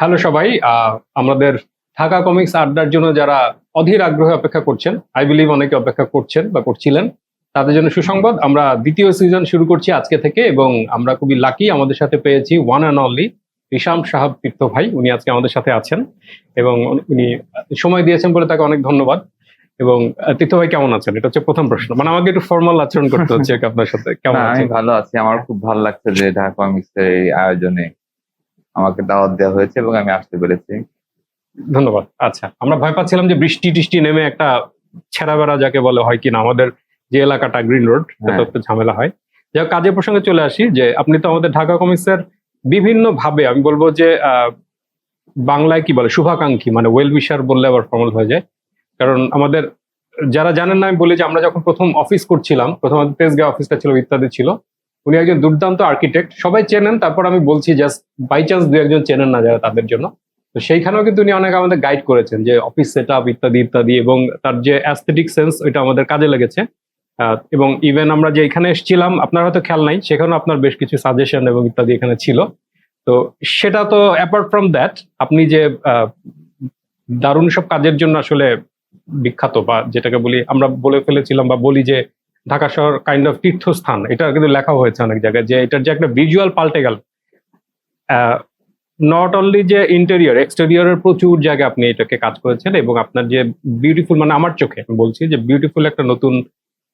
Hello সবাই, আমাদের Dhaka comics আড্ডার জন্য যারা অধীর আগ্রহে অপেক্ষা করছেন, আই বিলিভ অনেকে অপেক্ষা করছেন বা করছিলেন, তাদের জন্য সুসংবাদ। আমরা দ্বিতীয় সিজন শুরু করছি আজকে থেকে, এবং আমরা খুবই লাকি আমাদের সাথে পেয়েছি ওয়ান অ্যান্ড অনলি হিশাম সাহাব তীর্থ ভাই। উনি আজকে আমাদের সাথে আছেন এবং উনি সময় দিয়েছেন বলে তাকে অনেক ধন্যবাদ। এবং তীর্থ ভাই কেমন আছেন, এটা হচ্ছে প্রথম প্রশ্ন। মানে আমাকে একটু ফর্মাল আচরণ করতে হচ্ছে আর কি আপনার সাথে। না, কেমন আমি আছেন? ভালো আছি। আমার খুব ভালো লাগছে যে ঢাকা কমিক্সের এই আয়োজনে আমাকে দাওয়াত দেওয়া হয়েছে এবং আমি আসতে পেরেছি। ধন্যবাদ। আচ্ছা, আমরা ভয় পাচ্ছিলাম যে বৃষ্টি টিষ্টি নেমে একটা ছেঁড়া বেড়া যাকে বলে হয় কিনা, আমাদের যে এলাকাটা গ্রিন রোড, হ্যাঁ, সেটা একটু ঝামেলা হয়। যাই হোক, কাজের প্রসঙ্গে চলে আসি যে আপনি তো আমাদের ঢাকা কমিক্সের বিভিন্ন ভাবে, আমি বলবো যে বাংলায় কি বলে, শুভাকাঙ্ক্ষী, মানে ওয়েল উইশার বললে আবার ফর্মাল হয়ে যায়। কারণ আমাদের যারা জানেন না, আমি বলি যে আমরা যখন প্রথম অফিস করছিলাম, প্রথম আমাদের তেজগাঁও অফিসটা ছিল, ইত্যাদি ছিল। উনি একজন দুর্দান্ত আর্কিটেক্ট, সবাই চেনেন। তারপর আমি বলছি জাস্ট বাই চান্স দু একজন চেনেন না যারা, তাদের জন্য। তো সেইখানেও কিন্তু উনি অনেক আমাদের গাইড করেছেন যে অফিস সেট আপ ইত্যাদি ইত্যাদি, এবং তার যে অ্যাস্থেটিক সেন্স ওইটা আমাদের কাজে লেগেছে। এবং ইভেন আমরা যে এখানে এসেছিলাম, আপনার হয়তো খেয়াল নাই, সেখানেও আপনার বেশ কিছু সাজেশন এবং ইত্যাদি এখানে ছিল। তো সেটা তো অ্যাপার্ট ফ্রম দ্যাট, আপনি যে আহ, দারুণ সব কাজের জন্য আসলে বিখ্যাত, বা যেটাকে বলি আমরা বলে ফেলেছিলাম বা বলি যে ঢাকা শহর কাইন্ড অফ তীর্থস্থান, এটা কিন্তু লেখা হয়েছে অনেক জায়গায় যে এটার যে একটা ভিজুয়াল পাল্টে গেল। নট অনলি যে ইন্টেরিয়র, এক্সটেরিয়রের প্রচুর জায়গায় আপনি এটাকে কাজ করেছেন, এবং আপনার যে বিউটিফুল, মানে আমার চোখে আমি বলছি যে বিউটিফুল একটা নতুন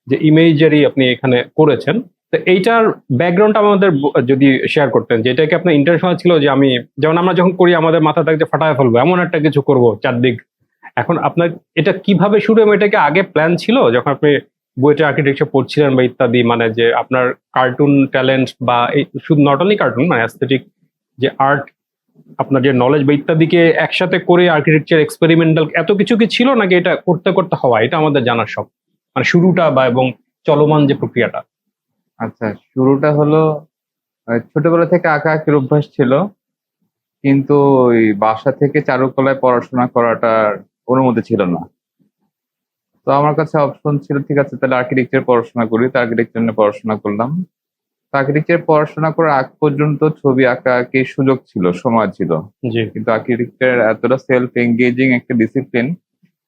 যে ইমেজারি আপনি এখানে করেছেন। তো এইটার ব্যাকগ্রাউন্ড আমাদের যদি শেয়ার করতেন, যে এটা কি আপনার ইন্টেনশন ছিল যে আমি, যেমন আমরা যখন করি আমাদের মাথাটাকে যে ফাটায় ফেলবো এমন একটা কিছু করব চারদিক। এখন আপনার এটা কিভাবে শুরু, এবং এটা কি আগে প্ল্যান ছিল যখন আপনি বুয়েটে আর্কিটেকচার পড়ছিলেন বা ইত্যাদি, মানে যে আপনার কার্টুন ট্যালেন্ট বা এই শুধু নট অনলি কার্টুন, মানে অ্যাস্থেটিক যে আর্ট, আপনার যে নলেজ বা ইত্যাদিকে একসাথে করে আর্কিটেকচার এক্সপেরিমেন্টাল এত কিছু কি ছিল, নাকি এটা করতে করতে হওয়া, এটা আমাদের জানার সব, মানে শুরুটা বা এবং চলমান যে প্রক্রিয়াটা। আচ্ছা, শুরুটা হলো ছোটবেলা থেকে আঁকা আঁকির অভ্যাস ছিল, কিন্তু ওই বাসা থেকে চারুকলায় পড়াশোনা করাটার অনুমতি ছিল না। তো আমার কাছে অপশন ছিল, ঠিক আছে তাহলে আর্কিটেকচার পড়াশোনা করি। তো আর্কিটেকচার নিয়ে পড়াশোনা করলাম। তো আর্কিটেকচার পড়াশোনা করার আগ পর্যন্ত ছবি আঁকা আঁকির সুযোগ ছিল, সময় ছিল। জি। কিন্তু আর্কিটেকচার এতটা সেলফ এঙ্গেজিং একটা ডিসিপ্লিন,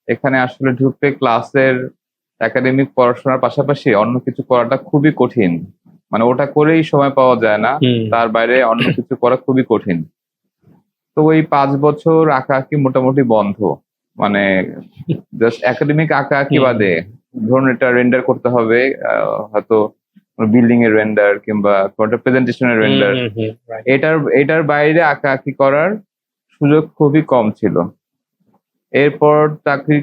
এখানে আসলে ঢুকতে ক্লাসের একাডেমিক পড়াশোনার পাশাপাশি অন্য কিছু করাটা খুবই কঠিন। মানে ওটা করেই সময় পাওয়া যায় না, হুম। তার বাইরে অন্য কিছু করা খুবই কঠিন। তো ওই 5 বছর আঁকাআঁকি মোটামুটি বন্ধ। মানে জাস্ট একাডেমিক আঁকাআঁকি হুম। বাদে, ধরুন এটা রেন্ডার করতে হবে, হয়তো বিল্ডিং এর রেন্ডার কিংবা কোনো প্রেজেন্টেশনের হুম। রেন্ডার, হুম। হুম। Right. এটার এটার বাইরে আঁকাআঁকি করার সুযোগ খুবই কম ছিল। এরপর চাকরি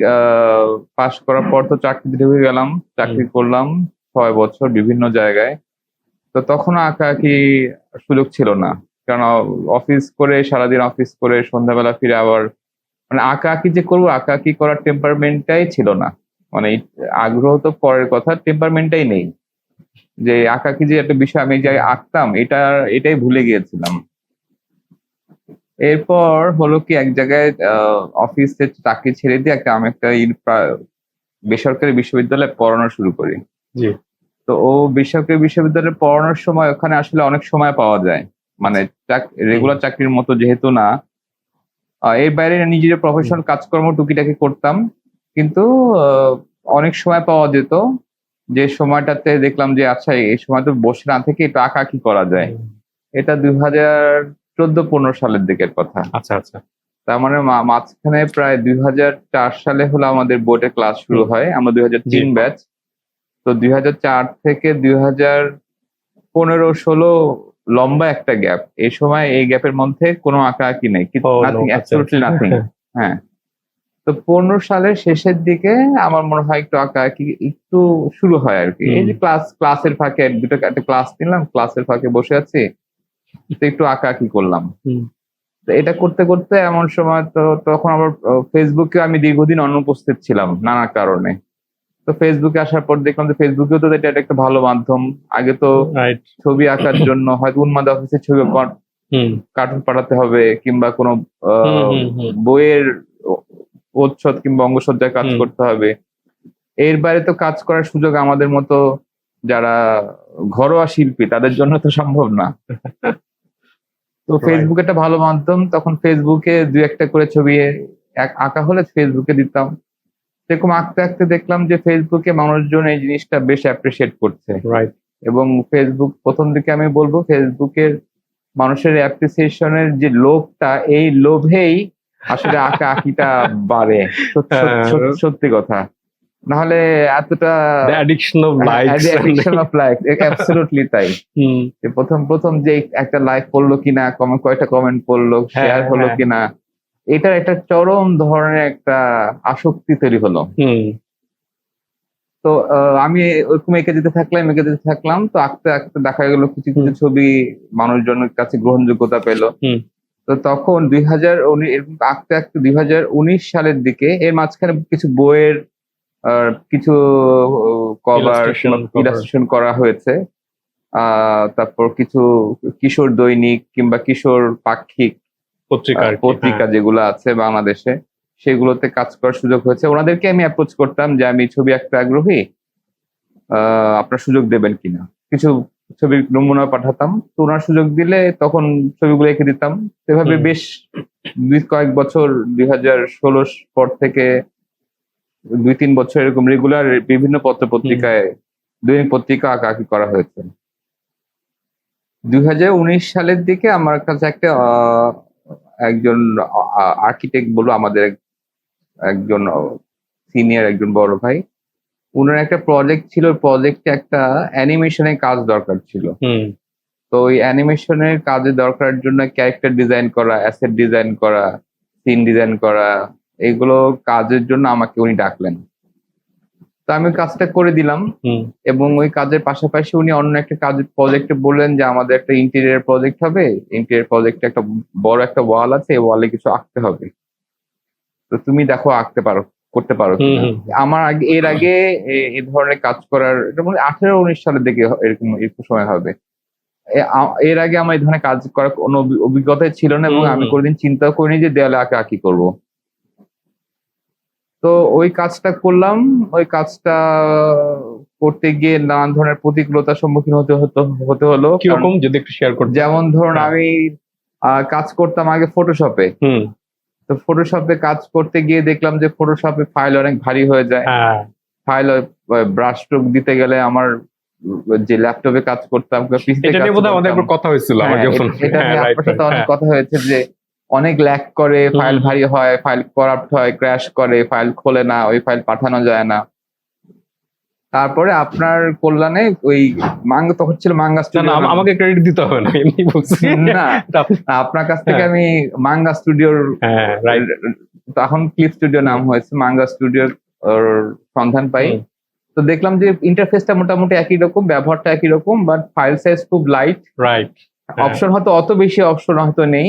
পাশ করার পর তো চাকরিতে ঢুকে গেলাম, হুম। চাকরি করলাম 6 বছর বিভিন্ন জায়গায়। তো তখনও আঁকাআঁকি সুযোগ ছিল না, কারণ অফিস করে, সারাদিন অফিস করে সন্ধ্যাবেলা ফিরে আবার, মানে আঁকাআঁকি যে করবো, আঁকাআঁকি করার টেম্পারমেন্টটাই ছিল না। মানে আগ্রহ তো পরের কথা, টেম্পারমেন্টটাই নেই যে আঁকাআঁকি যে একটা বিষয় আমি যে আঁকতাম, এটাই ভুলে গিয়েছিলাম। এরপর হলো কি, এক জায়গায় অফিসে চাকরি ছেড়ে দিয়ে আমি একটা বেসরকারি বিশ্ববিদ্যালয়ে পড়ানো শুরু করি। জি। তো ও বেসরকারি বিশ্ববিদ্যালয়ে পড়ানোর সময় ওখানে আসলে অনেক সময় পাওয়া যায়, মানে হুম। রেগুলার চাকরির মতো যেহেতু না। এর বাইরে নিজের হুম। প্রফেশনাল কাজকর্ম টুকিটাকি করতাম, কিন্তু আহ, অনেক সময় পাওয়া যেত, যে সময়টাতে দেখলাম যে আচ্ছা এই সময় তো বসে না থেকে একটু আঁকাআঁকি করা যায়। হুম। এটা 2014-15 সালের দিকের কথা। আচ্ছা, আচ্ছা। তার মানে মাঝখানে প্রায় 2004 সালে হলো আমাদের বোর্ডে ক্লাস শুরু হুম। হয়, আমরা দুই হাজার জি। তিন ব্যাচ। তো 2004 থেকে 2015-16 লম্বা একটা গ্যাপ। এই সময় এই গ্যাপের মধ্যে কোনো আঁকাআঁকি নেই, ও নো, নাথিং, আচ্ছা অ্যাবসলিউটলি নাথিং। আচ্ছা। হ্যাঁ। তো 15 সালের শেষের দিকে আমার মনে হয় একটু আঁকাআঁকি একটু শুরু হয় আর কি। হুম। এই যে ক্লাসের ফাঁকে একটা ক্লাস নিলাম, ক্লাসের ফাঁকে বসে আছি, তো একটু আঁকাআঁকি করলাম। হুম। তো এটা করতে করতে এমন সময় তো, তখন আবার ফেসবুকে আমি দীর্ঘদিন অনুপস্থিত ছিলাম নানা কারণে। তো ফেসবুকে আসার পর দেখলাম যে ফেসবুকেও তো এটা একটা ভালো মাধ্যম। আগে তো রাইট। ছবি আঁকার জন্য হয়তো উন্মাদ অফিসের ছবি হুম। কার্টুন পাঠাতে হবে, কিংবা কোনো হুম। আহ, হুম। হুম। বইয়ের প্রচ্ছদ কিংবা অঙ্গসজ্জায় কাজ হুম। করতে হবে। এর বাইরে তো কাজ করার সুযোগ আমাদের মতো যারা ঘরোয়া শিল্পী তাদের জন্য তো সম্ভব না। তো ফেসবুক একটা ভালো মাধ্যম, তখন ফেসবুকে দুই একটা করে ছবি আঁকা হলে ফেসবুকে দিতাম। সেরকম আঁকতে আঁকতে দেখলাম যে ফেসবুকে মানুষজন এই জিনিসটা বেশ অ্যাপ্রিসিয়েট করছে। রাইট। এবং ফেসবুক প্রথম দিকে আমি বলবো ফেসবুকের মানুষের অ্যাপ্রিসিয়েশনের যে লোভটা, এই লোভেই আসলে আঁকা আঁকিটা বাড়ে। সত্যি কথা, নাহলে এতটা the addiction of likes. Addiction of like, absolutely তাই। যে প্রথম প্রথম যে একটা লাইক করলো কিনা, কয়টা কমেন্ট করলো, শেয়ার হলো কিনা, এটার একটা চরম ধরনের একটা আসক্তি তৈরি হলো। তো আমি ওরকম এঁকে যেতে থাকলাম, তো আঁকতে আঁকতে দেখা গেল কিছু কিছু ছবি মানুষজনের কাছে গ্রহণযোগ্যতা পেলো। তো তখন 2019 এরকম আঁকতে আঁকতে 2019 সালের দিকে, এর মাঝখানে কিছু বইয়ের কিছু কভার ইলাস্ট্রেশন করা হয়েছে। তারপর কিছু কিশোর দৈনিক কিংবা কিশোর পাক্ষিক পত্রিকা যেগুলো আছে বাংলাদেশে, সেগুলোতে কাজ করার সুযোগ হয়েছে। ওনাদেরকে আমি অ্যাপ্রোচ করতাম যে আমি ছবি আঁকতে আগ্রহী, আপনার সুযোগ দেবেন কিনা। কিছু ছবির নমুনা পাঠাতাম, তো ওনার সুযোগ দিলে তখন ছবিগুলো এঁকে দিতাম। সেভাবে বেশ কয়েক বছর, 2016 পর থেকে 2-3 বছর এরকম রেগুলার বিভিন্ন পত্র পত্রিকায়, দৈনিক পত্রিকা আঁকাআঁকি করা হয়েছে। 2019 সালের দিকে আমার কাছে একটা একজন আর্কিটেক্ট বলবো, আমাদের একজন সিনিয়র একজন বড় ভাই, উনার একটা প্রজেক্ট ছিল। প্রজেক্টে একটা অ্যানিমেশনের কাজ দরকার ছিল। তো ওই অ্যানিমেশনের কাজের দরকারের জন্য ক্যারেক্টার ডিজাইন করা, অ্যাসেট ডিজাইন করা, সিন ডিজাইন করা, এগুলো কাজের জন্য আমাকে উনি ডাকলেন। তো আমি কাজটা করে দিলাম। এবং ওই কাজের পাশাপাশি উনি অন্য একটা কাজের প্রজেক্টে বললেন যে আমাদের একটা ইন্টেরিয়র প্রজেক্ট হবে, ইন্টেরিয়র প্রজেক্টে একটা বড় একটা ওয়াল আছে, এই ওয়ালে কিছু আঁকতে হবে, তো তুমি দেখো করতে পারো কিনা। আমার এর আগে এই ধরনের কাজ করার, এটা মানে 18-19 সালের দিকে এরকম সময় হবে। এর আগে আমার এই ধরনের কাজ করার কোনো অভিজ্ঞতাই ছিল না, এবং আমি কোনোদিন চিন্তাও করিনি যে দেয়ালে আঁকি করবো। তো ওই কাজটা করলাম। ওই কাজটা করতে গিয়ে নানান ধরনের প্রতিকূলতার সম্মুখীন হতে হলো। কিরকম, যদি একটু শেয়ার করতে। যেমন ধরুন, আমি কাজ করতাম আগে ফটোশপে। তো ফটোশপে কাজ করতে গিয়ে দেখলাম যে ফটোশপে ফাইল অনেক ভারী হয়ে যায়। ফাইল ব্রাশ স্ট্রোক দিতে গেলে আমার যে ল্যাপটপে কাজ করতাম, এটা নিয়ে বোধহয় আমাদের কথা হয়েছিল, এটা নিয়ে আপনার সাথে অনেক কথা হয়েছে যে অনেক ল্যাগ করে, ফাইল ভারী হয়, ফাইল করাপ্ট হয়, ক্র্যাশ করে, ফাইল খোলে না, ওই ফাইল পাঠানো যায় না। তারপরে আপনার কল্যাণে ওই তখন ছিল মাঙ্গা স্টুডিও। আমাকে ক্রেডিট দিতে হবে না, এমনি বলছি না, আপনার কাছ থেকে আমি মাঙ্গা স্টুডিওর, তখন ক্লিপ স্টুডিও নাম হয়েছে, মাঙ্গা স্টুডিওর সন্ধান পাই। তো দেখলাম যে ইন্টারফেসটা মোটামুটি একই রকম, ব্যবহারটা একই রকম, বাট ফাইল সাইজ খুব লাইট। অপশন হয়তো অত বেশি অপশন হয়তো নেই,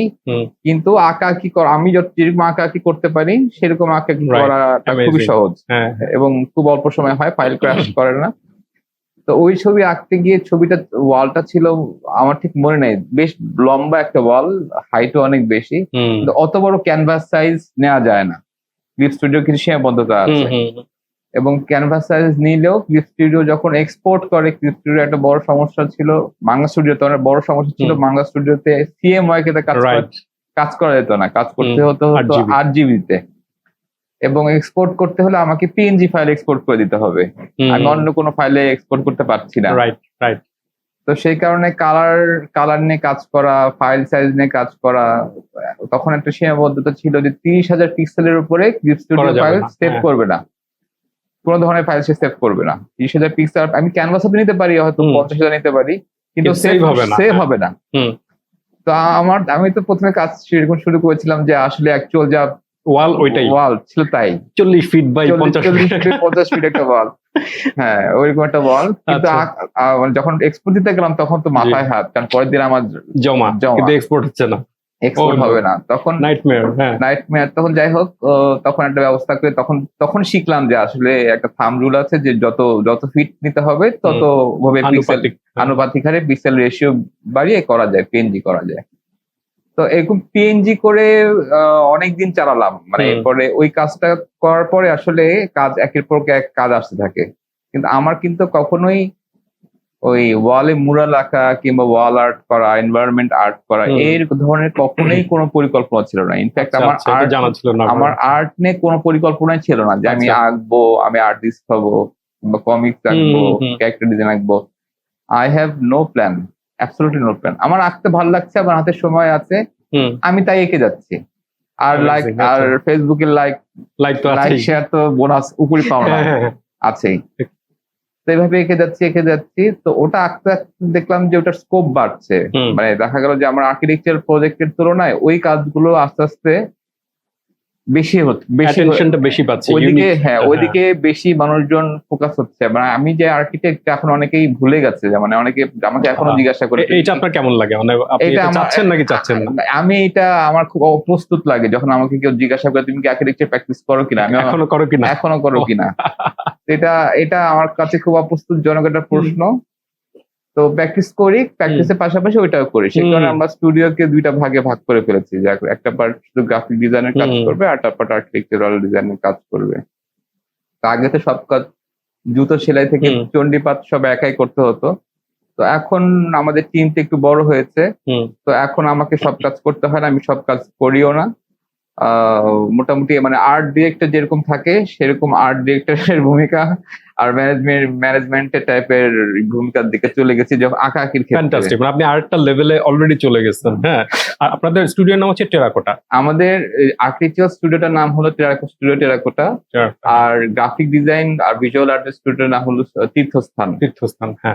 কিন্তু আঁকাআঁকি আমি যেরকম আঁকাআঁকি করতে পারি সেরকম আঁকাআঁকি করাটা খুবই সহজ, এবং খুব অল্প সময় হয়, ফাইল ক্র্যাশ করে না। তো ওই ছবি আঁকতে গিয়ে, ছবিটা ওয়ালটা ছিল আমার ঠিক মনে নেই, বেশ লম্বা একটা ওয়াল, হাইটও অনেক বেশি, কিন্তু অত বড় ক্যানভাস সাইজ নেওয়া যায় না, ক্লিপ স্টুডিও কিছু সীমাবদ্ধতা আছে। এবং ক্যানভাস সাইজ নিলেও ক্লিপ স্টুডিও যখন এক্সপোর্ট করে, ক্লিপ স্টুডিও একটা বড় সমস্যা ছিল, মাঙ্গা স্টুডিওতে অনেক বড় সমস্যা ছিল, মাঙ্গা স্টুডিওতে CMYK তে কাজ করা যেত না, কাজ করতে হতো 8GB তে, এবং এক্সপোর্ট করতে হলে আমাকে PNG ফাইল এক্সপোর্ট করে দিতে হবে, আমি অন্য কোনো ফাইলে এক্সপোর্ট করতে পারছি না। তো সেই কারণে কালার নিয়ে কাজ করা, ফাইল সাইজ নিয়ে কাজ করা, তখন একটা সীমাবদ্ধতা ছিল যে 30,000 পিক্সেলের উপরে ক্লিপ স্টুডিও ফাইল সেভ করবে না, কোনো ধরনের ফাইল সে সেভ করবে না। 30,000 পিক্সেল আমি ক্যানভাসে নিতে পারি, হয়তো 50,000 নিতে পারি, কিন্তু সেভ হবে না। তো আমি তো প্রথমে কাজ সেরকম শুরু করেছিলাম যে আসলে অ্যাকচুয়াল যা ওয়াল ছিল তাই 40 ফিট বাই 50 ফিট একটা ওয়াল, হ্যাঁ ওইরকম একটা ওয়াল। কিন্তু যখন এক্সপোর্ট দিতে গেলাম তখন তো মাথায় হাত, কারণ পরের দিন আমার জমা এক্সপোর্ট হচ্ছে না, এক্সপোর্ট হবে না, তখন নাইটমেয়ার। তখন যাই হোক, তখন একটা ব্যবস্থা করে তখন শিখলাম যে আসলে একটা থাম রুল আছে যে যত ফিট নিতে হবে তত ভাবে পিক্সেল, আনুপাতিক হারে পিক্সেল রেশিও বাড়িয়ে করা যায়, PNG করা যায়। তো এরকম PNG করে অনেকদিন চালালাম, মানে এরপরে ওই কাজটা করার পরে আসলে কাজ একের পর এক কাজ আসতে থাকে, কিন্তু আমার কিন্তু কখনোই ওই ওয়ালে মুরাল আঁকা কিংবা ওয়াল আর্ট করা, এনভায়রনমেন্ট আর্ট করা, হুম। এর ধরনের কখনোই কোনো পরিকল্পনা ছিল না। ইনফ্যাক্ট আচ্ছা, আমার আচ্ছা, এটা আর্ট জানা ছিল না আমার আর্ট নিয়ে কোনো পরিকল্পনাই ছিল না যে আমি আচ্ছা। আঁকবো, আমি আর্টিস্ট হবো বা কমিক্স আঁকবো, হুম। ক্যারেক্টার ডিজাইন আঁকবো। I have no plan, absolutely no plan. আমার আঁকতে ভালো লাগছে, আমার হাতে সময় আছে, হুম। আমি তাই এঁকে যাচ্ছি। আর লাইক Amazing, আর আচ্ছা। ফেসবুকের লাইক লাইক তো লাইক আছেই। শেয়ার তো বোনাস উপরই পাওনা হ্যাঁ, হ্যাঁ, হ্যাঁ। আছেই। তো এইভাবে এঁকে যাচ্ছি। তো ওটা আঁকতে আঁকতে দেখলাম যে ওটার স্কোপ বাড়ছে। হুম। মানে দেখা গেল যে আমার আর্কিটেকচার প্রজেক্টের তুলনায় ওই কাজগুলো আস্তে আস্তে বেশি Attention-টা বেশি পাচ্ছে, ওইদিকে, unique হ্যাঁ একটা, ওইদিকে বেশি মানুষজন ফোকাস হচ্ছে। মানে আমি যে আর্কিটেক্ট এখন অনেকেই ভুলে গেছে, যে মানে অনেকে আমাকে এখনো জিজ্ঞাসা করে এইটা আপনার কেমন লাগে? মানে আপনি এটা এটা আমার চাচ্ছেন নাকি চাচ্ছেন না? আমি এটা আমার খুব অপ্রস্তুত লাগে যখন আমাকে কেউ জিজ্ঞাসা করে তুমি কি আর্কিটেকচার প্র্যাকটিস করো কিনা, আমি এখনো করো কিনা? এখনো করো কিনা। এটা এটা আমার কাছে খুব অপ্রস্তুতজনক একটা প্রশ্ন। তো প্র্যাকটিস করি, প্র্যাকটিসের পাশাপাশি ওইটাও করি। সে কারণে আমরা স্টুডিওকে দুইটা ভাগে ভাগ করে ফেলেছি, যে একটা পার্ট শুধু গ্রাফিক ডিজাইনের কাজ করবে, আর একটা পার্ট আর্কিটেকচারাল ডিজাইনের কাজ করবে। তো আগে তো সব কাজ জুতো সেলাই থেকে চণ্ডীপাঠ সব একাই করতে হতো। তো এখন আমাদের টিমটা একটু বড় হয়েছে, তো এখন আমাকে সব কাজ করতে হয় না, আমি সব কাজ করিও না। মোটামুটি মানে আর্ট ডিরেক্টর যেরকম থাকে সেরকম আর্ট ডিরেক্টরের ভূমিকা আর ম্যানেজমেন্টের টাইপের ভূমিকার দিকে চলে গেছি যখন আঁকাআঁকির ক্ষেত্রে। ফ্যান্টাস্টিক, মানে আপনি আর্টটা লেভেলে অলরেডি চলে গেছেন। হ্যাঁ, আর আপনাদের স্টুডিওর নাম হচ্ছে টেরাকোটা। আমাদের আর্কিটেকচার স্টুডিওটার নাম হলো স্টুডিও টেরাকোটা, আর গ্রাফিক ডিজাইন আর ভিজুয়াল আর্টের স্টুডিওর নাম হলো তীর্থস্থান। হ্যাঁ।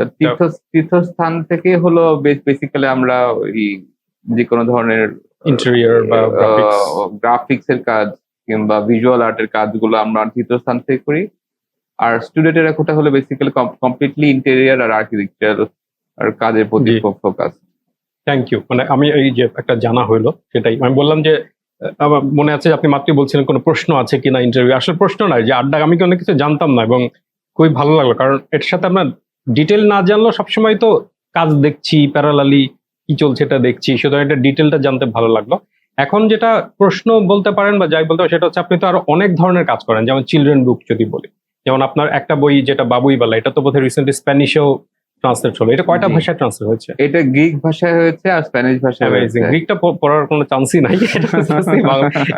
তীর্থস্থান থেকে হলো বেসিক্যালি আমরা ওই যে কোনো ধরনের ইন্টেরিয়র বা গ্রাফিক্স এর কাজ কিংবা ভিজুয়াল আর্টের কাজগুলো আমরা তীর্থস্থান থেকে করি। আর স্টুডিও টেরাকোটা হলো বেসিক্যালি কমপ্লিটলি ইন্টেরিয়র আর আর্কিটেকচার আর কাজের প্রতি ফোকাস। Thank you. মানে আমি এই যে একটা জানা হইলো, সেটাই আমি বললাম যে আমার মনে আছে আপনি মাত্রই বলছিলেন কোনো প্রশ্ন আছে কিনা ইন্টারভিউ। আসলে প্রশ্ন নয়, যে আড্ডা আমি অনেক কিছু জানতাম না এবং খুবই ভালো লাগলো, কারণ এর সাথে আপনার ডিটেল না জানলেও সবসময় তো কাজ দেখছি, প্যারালালি কি চলছে এটা দেখছি, সুতরাং এটা ডিটেলটা জানতে ভালো লাগলো। এখন যেটা প্রশ্ন বলতে পারেন বা যাই বলতে পারেন, সেটা হচ্ছে আপনি তো আরো অনেক ধরনের কাজ করেন, যেমন চিলড্রেন বুক যদি বলি, যেমন আপনার একটা বই যেটা বাবুই বালা, এটা তো বোধহয় রিসেন্টলি স্প্যানিশেও ট্রান্সলেট হলো। এটা কয়টা ভাষায় ট্রান্সলেট হয়েছে? এটা গ্রিক ভাষায় হয়েছে আর স্প্যানিশ ভাষায় হয়েছে। গ্রিকটা পড়ার কোনো চান্সই নাই।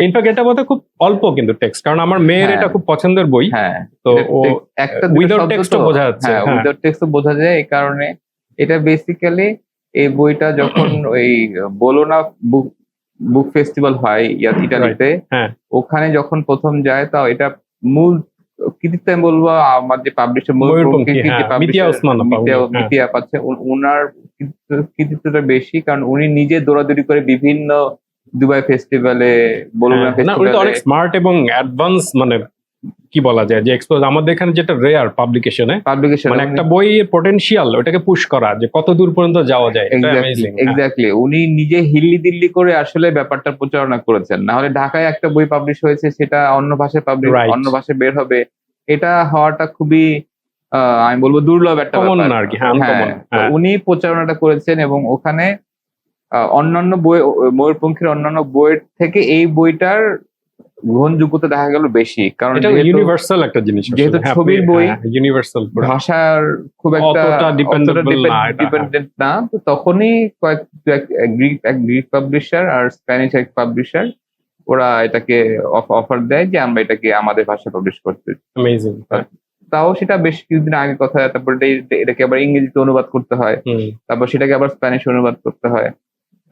ইনফ্যাক্ট এটা বোধহয় খুব অল্প কিন্তু টেক্সট, কারণ আমার মেয়ের এটা খুব পছন্দের বই। হ্যাঁ, তো ও একটা উইদাউট টেক্সটও বোঝা যাচ্ছে। হ্যাঁ, উইদাউট টেক্সটও বোঝা যায়। এই কারণে এটা বেসিক্যালি এই বইটা যখন ওই বোলোনা বুক ফেস্টিভ্যাল হয় ইটালিতে, ওখানে যখন প্রথম যায়, তাও এটা মূল কৃতিত্ব আমি বলবো আমার যে পাবলিশার মিতিয়া পাচ্ছে, ওনার কৃতিত্বটা বেশি, কারণ উনি নিজে দৌড়াদৌড়ি করে বিভিন্ন দুবাই ফেস্টিভ্যালে, বলুনা ফেস্টিভ্যালে অনেক স্মার্ট এবং অ্যাডভান্স, মানে কি বলা যায় যে এক্সপোজ আমাদের এখানে যেটা রেয়ার পাবলিকেশনে, মানে একটা বইয়ের পটেনশিয়াল ওটাকে পুশ করা, যে কত দূর পর্যন্ত যাওয়া যায়। এক্স্যাক্টলি, উনি নিজে হিল্লি দিল্লি করে আসলে ব্যাপারটা প্রচারণা করেছেন। না হলে ঢাকায় একটা বই পাবলিশ হয়েছে, সেটা অন্য ভাষায় অন্য ভাষায় বের হবে, এটা হওয়াটা খুবই আমি বলবো দুর্লভ একটা ব্যাপার আর কি। হ্যাঁ, উনি প্রচারণাটা করেছেন এবং ওখানে অন্যান্য বই, ময়ূরপঙ্খীর অন্যান্য বইয়ের থেকে এই বইটার গ্রহণযোগ্যতা দেখা গেল বেশি, কারণ ইউনিভার্সাল একটা জিনিস, যেহেতু ছবির বই, ইউনিভার্সাল ভাষার খুব একটা ডিপেন্ডেন্ট না। তো তখনই গ্রিক পাবলিশার আর স্প্যানিশ এক পাবলিশার ওরা এটাকে অফার দেয় যে আমরা এটাকে আমাদের ভাষায় পাবলিশ করতে। তাও সেটা বেশ কিছুদিন আগে কথা। তারপর এটাকে আবার ইংরেজিতে অনুবাদ করতে হয়, তারপর সেটাকে আবার স্প্যানিশ অনুবাদ করতে হয়।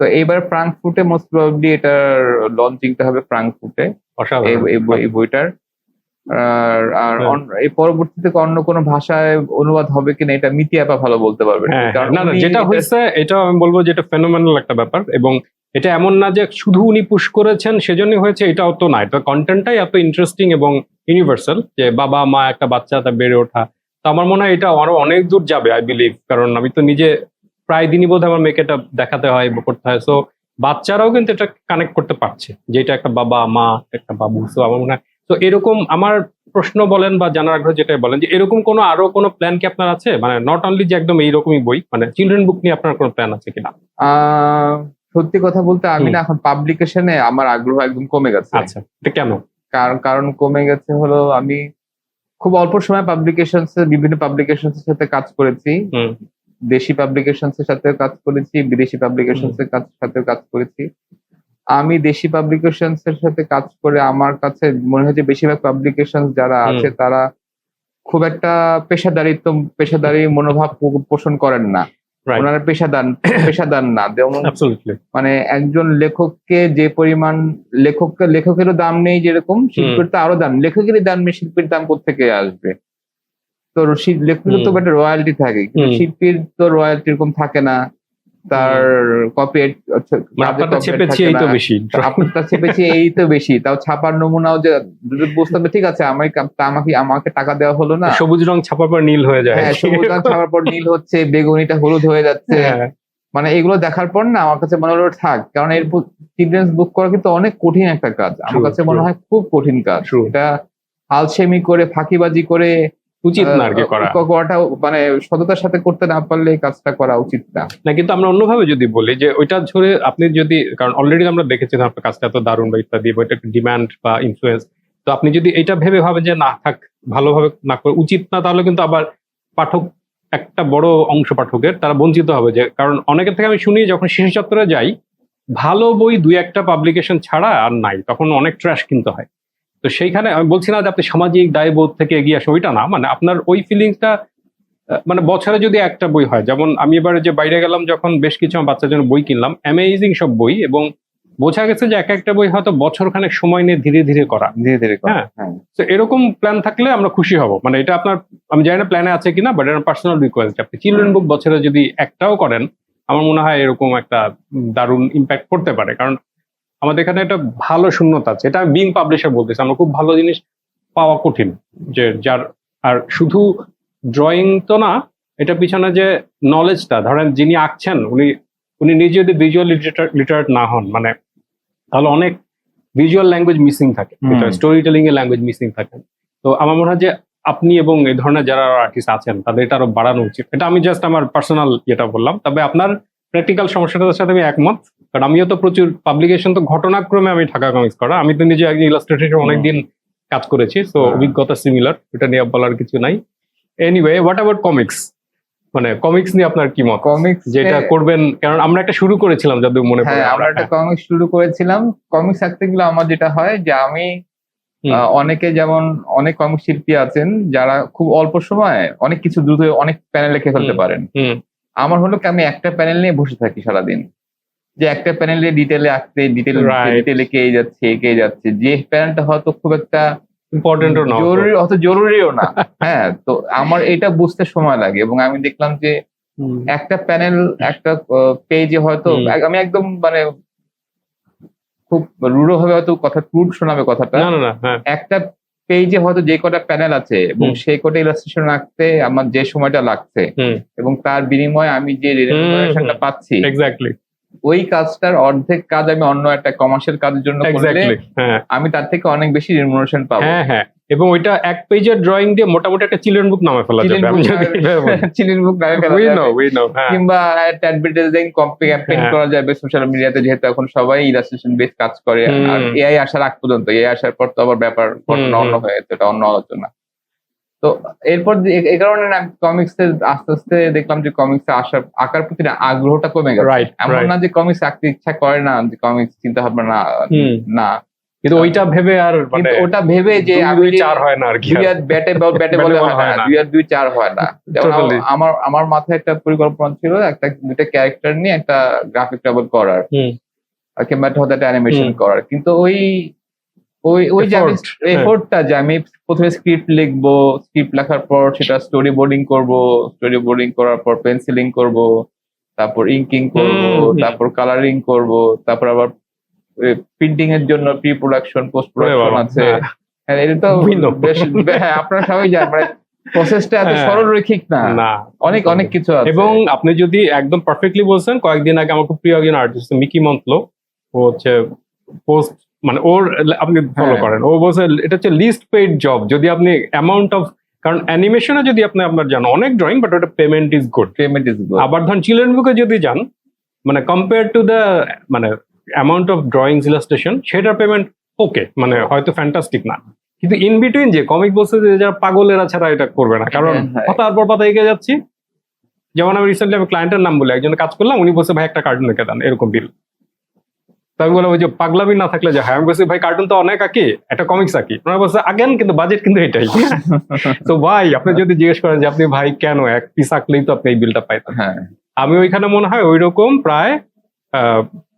তো এইবার ফ্রাঙ্কফুটে মোস্ট প্রবাবলি এটার লঞ্চিংটা হবে ফ্রাঙ্কফুটে এই বইটার। আর এই পরবর্তীতে অন্য কোনো ভাষায় অনুবাদ হবে কিনা এটা মিতি আপা ভালো বলতে পারবে। যেটা হয়েছে এটা আমি বলবো যে এটা ফেনোমেনাল একটা ব্যাপার, এবং এটা এমন না যে শুধু উনি পুশ করেছেন সেজন্যই হয়েছে, এটাও তো না। এটা কন্টেন্টটাই এত ইন্টারেস্টিং এবং ইউনিভার্সাল, যে বাবা মা একটা বাচ্চা তা বেড়ে ওঠা। তো আমার মনে হয় এটা আরো অনেক দূর যাবে আই বিলিভ, কারণ আমি তো নিজে প্রায় দিনই বোধ আমার মেয়েকে এটা দেখাতে হয় বা করতে হয়। সো বাচ্চারাও কিন্তু এটা কানেক্ট করতে পারছে যে এটা একটা বাবা মা একটা বাবু। সো আমার মনে হয় তো এরকম আমার প্রশ্ন বলেন বা জানার আগ্রহ যেটাই বলেন, যে এরকম কোনো আরো কোনো প্ল্যান কি আপনার আছে, মানে নট অনলি যে একদম এইরকমই বই, মানে চিলড্রেন বুক নিয়ে আপনার কোনো প্ল্যান আছে কিনা? সত্যি কথা বলতে আমি না এখন পাবলিকেশনে আমার আগ্রহ একদম কমে গেছে। আচ্ছা, এটা কেন? কারণ কমে গেছে হলো আমি খুব অল্প সময় বিভিন্ন পাবলিকেশনস এর সাথে কাজ করেছি। দেশি পাবলিকেশনস এর সাথে কাজ করেছি, বিদেশি পাবলিকেশনস এর সাথে কাজ করেছি। আমি দেশি পাবলিকেশনস এর সাথে কাজ করে আমার কাছে মনে হয় যে বেশিরভাগ পাবলিকেশন যারা আছে তারা খুব একটা পেশাদারি মনোভাব পোষণ করেন না। ওনারা পেশাদার না, যেমন মানে একজন লেখককে যে পরিমাণ লেখকেরও দাম নেই যেরকম, শিল্পীর তো আরো দাম, লেখকেরই দাম নেই, শিল্পীর দাম কোত্থেকে আসবে? তো লেখকের তো একটা রয়্যালটি থাকে, কিন্তু শিল্পীর তো রয়্যালটি এরকম থাকে না, তার কপিরাইট চেপেছি এই তো বেশি, তাও ছাপার নমুনাও যে বুঝতে হবে, ঠিক আছে আমাকে টাকা দেওয়া হলো না, সবুজ রং ছাপার পর নীল হয়ে যায়, হ্যাঁ সবুজ রং ছাপার পর নীল হচ্ছে, বেগুনিটা হলুদ হয়ে যাচ্ছে, মানে এগুলো দেখার পর না আমার কাছে মনে হলো থাক, কারণ এর চিলড্রেন্স বুক করা কিন্তু অনেক কঠিন একটা কাজ, আমার কাছে মনে হয় খুব কঠিন কাজ। এটা আলসেমি করে ফাঁকিবাজি করে উচিত না আর কি করাটা, মানে সততার সাথে করতে না পারলে এই কাজটা করা উচিত না। কিন্তু আমরা অন্যভাবে যদি বলি যে ওইটা ধরে আপনি যদি, কারণ অলরেডি আমরা দেখেছিলাম আপনার কাজটা এত দারুণ বা ইত্যাদি, ওইটা ডিমান্ড বা ইনফ্লুয়েন্স, তো আপনি যদি এটা ভেবে ভাবেন যে না থাক, ভালোভাবে না করে উচিত না, তাহলে কিন্তু আবার পাঠক, একটা বড় অংশ পাঠকের তারা বঞ্চিত হবে। যে কারণ অনেকের থেকে আমি শুনি যখন শিশু চত্বরে যাই, ভালো বই দুই একটা পাবলিকেশন ছাড়া আর নাই, তখন অনেক ট্র্যাশ কিনতে হয়। তো সেইখানে আমি বলছি না যে আপনি সামাজিক দায়বোধ থেকে এগিয়ে আসেন, ওইটা না, মানে আপনার ওই ফিলিংসটা, মানে বছরে যদি একটা বই হয়, যেমন আমি এবারে যে বাইরে গেলাম যখন বেশ কিছু আমার বাচ্চার জন্য বই কিনলাম, অ্যামেজিং সব বই, এবং বোঝা গেছে যে একটা বই হয়তো বছরখানেক সময় নিয়ে ধীরে ধীরে করা। হ্যাঁ, তো এরকম প্ল্যান থাকলে আমরা খুশি হব। মানে এটা আপনার, আমি জানি না প্ল্যানে আছে কিনা, বাট এটা পার্সোনাল রিকোয়েস্ট, আপনি চিলড্রেন বুক বছরে যদি একটাও করেন, আমার মনে হয় এরকম একটা দারুণ ইম্প্যাক্ট করতে পারে। কারণ আমাদের এখানে একটা ভালো শূন্যতা আছে, এটা বিং পাবলিশার বলতেছে, আমরা খুব ভালো জিনিস পাওয়া কঠিন, যে যার, আর শুধু ড্রয়িং তো না, এটা পিছনে যে নলেজটা, ধরেন যিনি আঁকছেন উনি নিজে যদি ভিজুয়াল লিটারেট না হন, মানে তাহলে অনেক ভিজুয়াল ল্যাঙ্গুয়েজ মিসিং থাকে, স্টোরি টেলিং এর ল্যাঙ্গুয়েজ মিসিং থাকে। তো আমার মনে হয় যে আপনি এবং এই ধরনের যারা আর্টিস্ট আছেন তাদের এটা আরো বাড়ানো উচিত। এটা আমি জাস্ট আমার পার্সোনাল যেটা বললাম। তবে আপনার প্র্যাকটিক্যাল সমস্যাটার সাথে আমি একমত, কারণ আমিও তো প্রচুর পাবলিকেশন, তো ঘটনাক্রমে আমি ঢাকা কমিক্স করা, আমি তো নিজে একজন ইলাস্ট্রেটর অনেকদিন কাজ করেছি, তো অভিজ্ঞতা সিমিলার, এটা নিয়ে বলার কিছু নাই। Anyway, what about comics? মানে কমিক্স নিয়ে আপনার কি মত? কমিক্স যেটা করবেন, কারণ আমরা একটা শুরু করেছিলাম যতদূর মনে পড়ে, আমরা একটা কমিক্স শুরু করেছিলাম। কমিক্স আঁকতে গেলে আমার যেটা হয় যে আমি অনেকে, যেমন অনেক কমিক্স শিল্পী আছেন যারা খুব অল্প সময় অনেক কিছু দ্রুত অনেক প্যানেল লিখে ফেলতে পারেন। আমার হলো কি, আমি একটা প্যানেল নিয়ে বসে থাকি সারাদিন, যে একটা প্যানেলে ডিটেলে আঁকতে, ডিটেলে কে যাচ্ছে, যে প্যানেলটা হয়তো খুব একটা ইম্পর্টেন্ট না, জরুরিও না। হ্যাঁ, তো আমার এটা বুঝতে সময় লাগে, এবং আমি দেখলাম যে একটা প্যানেল, একটা পেজে হয়তো আমি একদম মানে খুব রূঢ় ভাবে হয়তো ক্রুড শোনাবে কথাটা, একটা পেজে হয়তো যে কটা প্যানেল আছে এবং সেই কটা ইলাস্ট্রেশন আঁকতে আমার যে সময়টা লাগছে এবং তার বিনিময়ে আমি যে রেমুনারেশনটা পাচ্ছি, ওই কাজটার অর্ধেক কাজ আমি অন্য একটা কমার্শিয়াল কাজের জন্য করলে আমি তার থেকে অনেক বেশি রেমুনারেশন পাবো। হ্যাঁ, এবং ওইটা এক পেজের ড্রয়িং দিয়ে মোটামুটি একটা চিলড্রেন বুক নামে ফেলা যাবে, চিলড্রেন বুক নামে ফেলা যাবে, কিংবা অ্যাডভার্টাইজিং ক্যাম্পেইন করা যাবে সোশ্যাল মিডিয়াতে, যেহেতু এখন সবাই ইলাস্ট্রেশন বেস কাজ করে। আর এআই আসার আগ পর্যন্ত, এআই আসার পর তো আবার ব্যাপার অন্য হয়ে যেত, এটা অন্য আলোচনা। তো এরপর এই কারণে কমিক্স আস্তে আস্তে দেখলাম যে কমিক্স আঁকার প্রতি আগ্রহটা কমে গেছে। এমন না যে কমিক্স আঁকতে ইচ্ছা করে না, যে কমিক্স চিন্তা ভাবনা না, কিন্তু ওইটা ভেবে আর ওটা ভেবে যে আমি 4 হয় না আর কি, ব্যাটে বলে হয় না, 2 আর 2 4 হয় না। আমার মাথায় একটা পরিকল্পনা ছিল, দুটা ক্যারেক্টার নিয়ে একটা গ্রাফিক নভেল করার, কিংবা একটা অ্যানিমেশন করার, কিন্তু ওই যে এফোর্টটা, যে আমি প্রথমে স্ক্রিপ্ট লিখবো, স্ক্রিপ্ট লেখার পর সেটা স্টোরি বোর্ডিং করবো, স্টোরি বোর্ডিং করার পর পেন্সিলিং করবো, তারপর ইঙ্কিং করবো, তারপর কালারিং করবো, তারপর আবার প্রিন্টিং এর জন্য প্রি প্রোডাকশন, পোস্ট প্রোডাকশন আছে। এটা তো বেশ, আপনারা সবাই জানেন, মানে প্রসেসটা এত সরলরৈখিক না, অনেক কিছু আছে। এবং আপনি যদি একদম পারফেক্টলি বলছেন, কয়েকদিন আগে আমার খুব প্রিয় একজন আর্টিস্ট মিকি মন্টলো, ও হচ্ছে পোস্ট, মানে ওর আপনি ফলো করেন, ও বলছে এটা হচ্ছে লিস্ট পেইড জব যদি আপনি অ্যামাউন্ট অফ, কারণ অ্যানিমেশনে যদি আপনি আপনার জানো অনেক ড্রয়িং, বাট ওটা পেমেন্ট ইজ গুড। আবার ধরুন চিলড্রেন বুকে যদি যান, মানে কম্পেয়ার টু দ্য মানে অ্যামাউন্ট অফ ড্রয়িংস ইলাস্ট্রেশন, সেটার পেমেন্ট ওকে, মানে হয়তো ফ্যান্টাস্টিক না, কিন্তু ইন বিটুইন যে কমিক বলছে যে যারা পাগলেরা ছাড়া এটা করবে না, কারণ পাতার পর পাতা এগিয়ে যাচ্ছি, যেমন আমি রিসেন্টলি আমি ক্লায়েন্টের নাম বলে একজনের কাজ করলাম, উনি বলছে ভাই একটা কার্টুন এঁকে দেন, এরকম বিল। তো আমি বললাম ওই যে পাগলামি না থাকলে যে হ্যাঁ, আমি বলছি ভাই কার্টুন তো অনেক আঁকি, একটা কমিক্স আঁকি। ওনারা বলছে আগেন কিন্তু বাজেট কিন্তু এটাই। তো ভাই আপনি যদি জিজ্ঞেস করেন যে আপনি ভাই কেন এক পিস আঁকলেই তো আপনি এই বিলটা পাইতেন, হ্যাঁ আমি ওইখানে মনে হয় ওইরকম প্রায়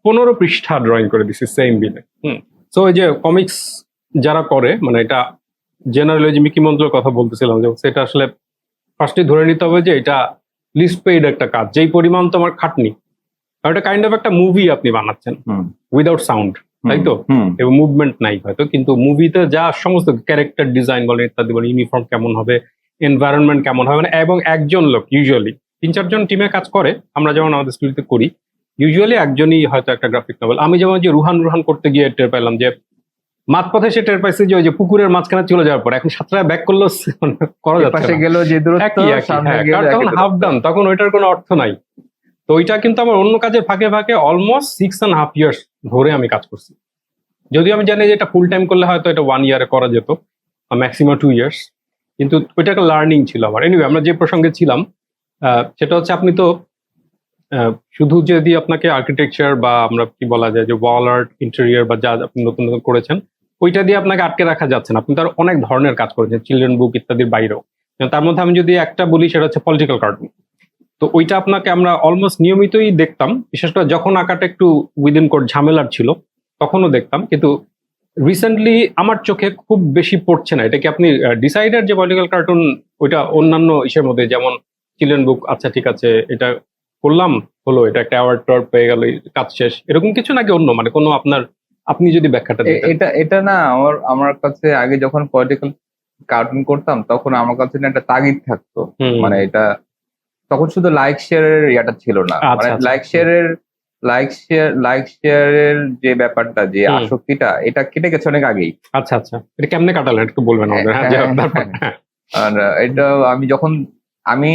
15 পৃষ্ঠা ড্রয়িং করে দিছি সেম বিলে। তো ওই যে কমিক্স যারা করে, মানে এটা জেনারেলি যে মিকি মন্ত্রের কথা বলতেছিলাম, যে সেটা আসলে ফার্স্টে ধরে নিতে হবে যে এটা লিস্ট পেইড একটা কাজ, যেই পরিমাণ তোমার খাটনি। আর এটা কাইন্ড অফ একটা মুভি আপনি বানাচ্ছেন হুম উইদাউট সাউন্ড, তাই তো? হুম এবং মুভমেন্ট নাই হয়তো, কিন্তু মুভিতে যা সমস্ত ক্যারেক্টার ডিজাইন বলেন ইত্যাদি বলেন, ইউনিফর্ম কেমন হবে, এনভায়রনমেন্ট কেমন হবে, মানে এবং একজন লোক ইউজুয়ালি 3-4 জন টিমে কাজ করে। আমরা যেমন আমাদের স্টুডিওতে করি, ইউজুয়ালি একজনই হয়তো একটা গ্রাফিক নভেল। আমি যেমন যে রুহান রুহান করতে গিয়ে টের পেলাম যে মাঝপথে সে টের পাইছে যে ওই যে পুকুরের মাঝখানে চলে যাওয়ার পর এখন 7টায় ব্যাক করলেও করা যাচ্ছে পাশে না। গেল যে দূরত্ব, একই একই, সামনে হ্যাঁ, গেল কারণ তখন হাফ ডান, তখন ওইটার কোনো অর্থ নাই। তো ওইটা কিন্তু আমার অন্য কাজের ফাঁকে ফাঁকে অলমোস্ট 6.5 years ধরে আমি কাজ করছি। যদিও আমি জানি যে এটা ফুল টাইম করলে হয়তো এটা 1 year করা যেত, ম্যাক্সিমাম 2 years, কিন্তু ওইটা একটা লার্নিং ছিল আমার। এনিওয়ে, আমরা যে প্রসঙ্গে ছিলাম সেটা হচ্ছে আপনি তো শুধু যদি আপনাকে আর্কিটেকচার বা আমরা কি বলা যায় যে ওয়াল আর্ট, ইন্টেরিয়র বা যা আপনি নতুন নতুন করেছেন, ওইটা দিয়ে আপনাকে আটকে রাখা যাচ্ছে না। আপনি তো আর অনেক ধরনের কাজ করেছেন, চিলড্রেন বুক ইত্যাদির বাইরেও। তার মধ্যে আমি যদি একটা বলি সেটা হচ্ছে পলিটিক্যাল কার্টুন। তো ওইটা আপনাকে আমরা অলমোস্ট নিয়মিতই দেখতাম, বিশেষ করে যখন আঁকাটা একটু উইদিন কোড ঝামেলার ছিল তখনও দেখতাম, কিন্তু রিসেন্টলি আমার চোখে খুব বেশি পড়ছে না। এটা কি আপনি ডিসাইডার যে পলিটিক্যাল কার্টুন ওইটা অন্যান্য ইসের মধ্যে, যেমন চিলড্রেন বুক, আচ্ছা ঠিক আছে এটা করলাম, হলো, এটা একটা অ্যাওয়ার্ড টাওয়ার্ড পেয়ে গেল, কাজ শেষ, এরকম কিছু নাকি অন্য, মানে কোনো আপনার, আপনি যদি ব্যাখ্যাটা দিতেন। এটা এটা না, আমার কাছে আগে যখন পলিটিক্যাল কার্টুন করতাম তখন আমার কাছে না একটা তাগিদ থাকতো। হুম, মানে এটা তখন শুধু লাইক শেয়ারের ইয়াটা ছিল না, আচ্ছা মানে আচ্ছা, লাইক শেয়ারের যে ব্যাপারটা, যে হুম, আসক্তিটা, এটা কেটে গেছে অনেক আগেই। আচ্ছা আচ্ছা, এটা কেমনে কাটালেন একটু বলবেন আমাদের? হ্যাঁ, তারপর হ্যাঁ। আর এটা আমি যখন আমি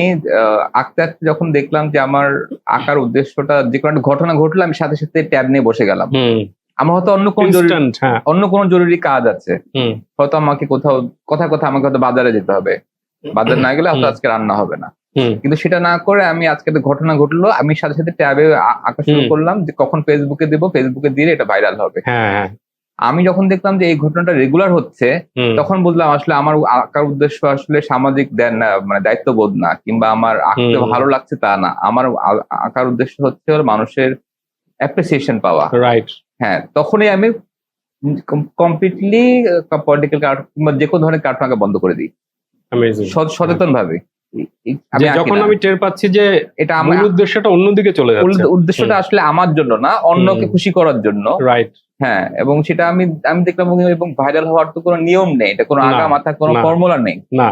আঁকতে আঁকতে যখন দেখলাম যে আমার আঁকার উদ্দেশ্যটা, যে কোনো একটা ঘটনা ঘটলে আমি সাথে সাথে ট্যাব নিয়ে বসে গেলাম। হুম, আমার হয়তো ইনস্ট্যান্ট, হ্যাঁ, অন্য কোনো জরুরি কাজ আছে, হুম, হয়তো আমাকে কোথাও কথা আমাকে হয়তো বাজারে যেতে হবে, বাজার না গেলে হয়তো হুম, আজকে রান্না হবে না। হুম, কিন্তু সেটা না করে আমি আজকে একটা ঘটনা ঘটলো, আমি সাথে সাথে ট্যাবে আঁকা শুরু হুম, করলাম যে কখন ফেসবুকে দেবো, ফেসবুকে দিলে এটা ভাইরাল হবে। হ্যাঁ হ্যাঁ, আমি যখন দেখলাম যে এই ঘটনাটা রেগুলার হচ্ছে, হুম, তখন বুঝলাম আসলে আমার আঁকার উদ্দেশ্য আসলে সামাজিক মানে দায়িত্ববোধ না, কিংবা আমার আঁকতে হুম, ভালো লাগছে তা না। আমার আঁকার উদ্দেশ্য হচ্ছে হলো মানুষের অ্যাপ্রিসিয়েশন পাওয়া। রাইট, হ্যাঁ, তখনই আমি কমপ্লিটলি পলিটিক্যাল কার্টুন কিংবা যে কোনো ধরনের কার্টুন আঁকা বন্ধ করে দিই, অ্যামেজিং। সচেতন ভাবে। আমি যে আঁকি যখন না, আমি টের পাচ্ছি যে এটা মূল আমার উদ্দেশ্যটা অন্যদিকে চলে যাচ্ছে। উদ্দেশ্যটা আসলে আমার জন্য না, অন্যকে হুম, খুশি করার জন্য। রাইট, হ্যাঁ, এবং সেটা আমি দেখলাম, এবং ভাইরাল হওয়ার তো কোনো নিয়ম নেই, এটা কোনো না, আগা মাথা কোনো না, ফর্মুলা নেই। না,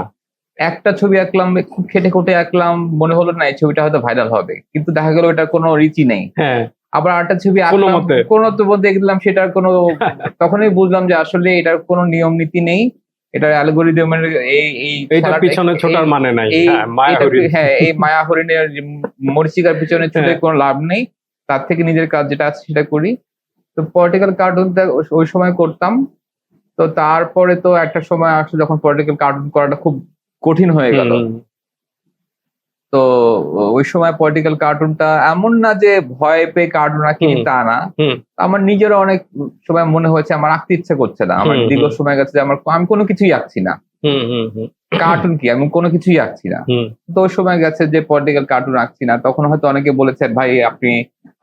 একটা ছবি আঁকলাম, খুব খেটে খুঁটে আঁকলাম, মনে হলো না এই ছবিটা হয়তো ভাইরাল হবে, কিন্তু দেখা গেল এটার কোনো রিচই নেই। হ্যাঁ, আবার আরেকটা ছবি কোনো আঁকলাম, মতে। কোনো তো মধ্যে দেখলাম সেটার কোনো তখনই বুঝলাম যে আসলে এটার কোনো নিয়ম নীতি নেই, এটার অ্যালগোরিদমের এই এইটার পিছনে ছোটার মানে নাই। এই হ্যাঁ, মায়া এটা হরিণ। হ্যাঁ, এই মায়া হরিণের যে মরিচিকার পিছনে ছুটে হ্যাঁ, কোনো লাভ নেই, তার থেকে নিজের কাজ যেটা আছে সেটা করি। তো পলিটিক্যাল কার্টুনটা ওই সময় করতাম। তো তারপরে তো একটা সময় আসলে যখন পলিটিক্যাল কার্টুন করাটা খুব কঠিন হয়ে গেল। হুম, তো ওই সময় পলিটিক্যাল কার্টুনটা এমন না যে ভয় পেয়ে কার্টুন আঁকিনি হুম, তা না, হুম, আমার নিজেরও অনেক সময় মনে হয়েছে আমার আঁকতে ইচ্ছে করছে না, আমার হুম, দীর্ঘ হুম, সময় গেছে যে আমি কোনো কিছুই আঁকছি না, হুম, হুম, হুম, কার্টুন কি আমি কোনো কিছুই আঁকছি না। হুম, তো ওই সময় গেছে যে পলিটিক্যাল কার্টুন আঁকছি না, তখন হয়তো অনেকে বলেছে ভাই আপনি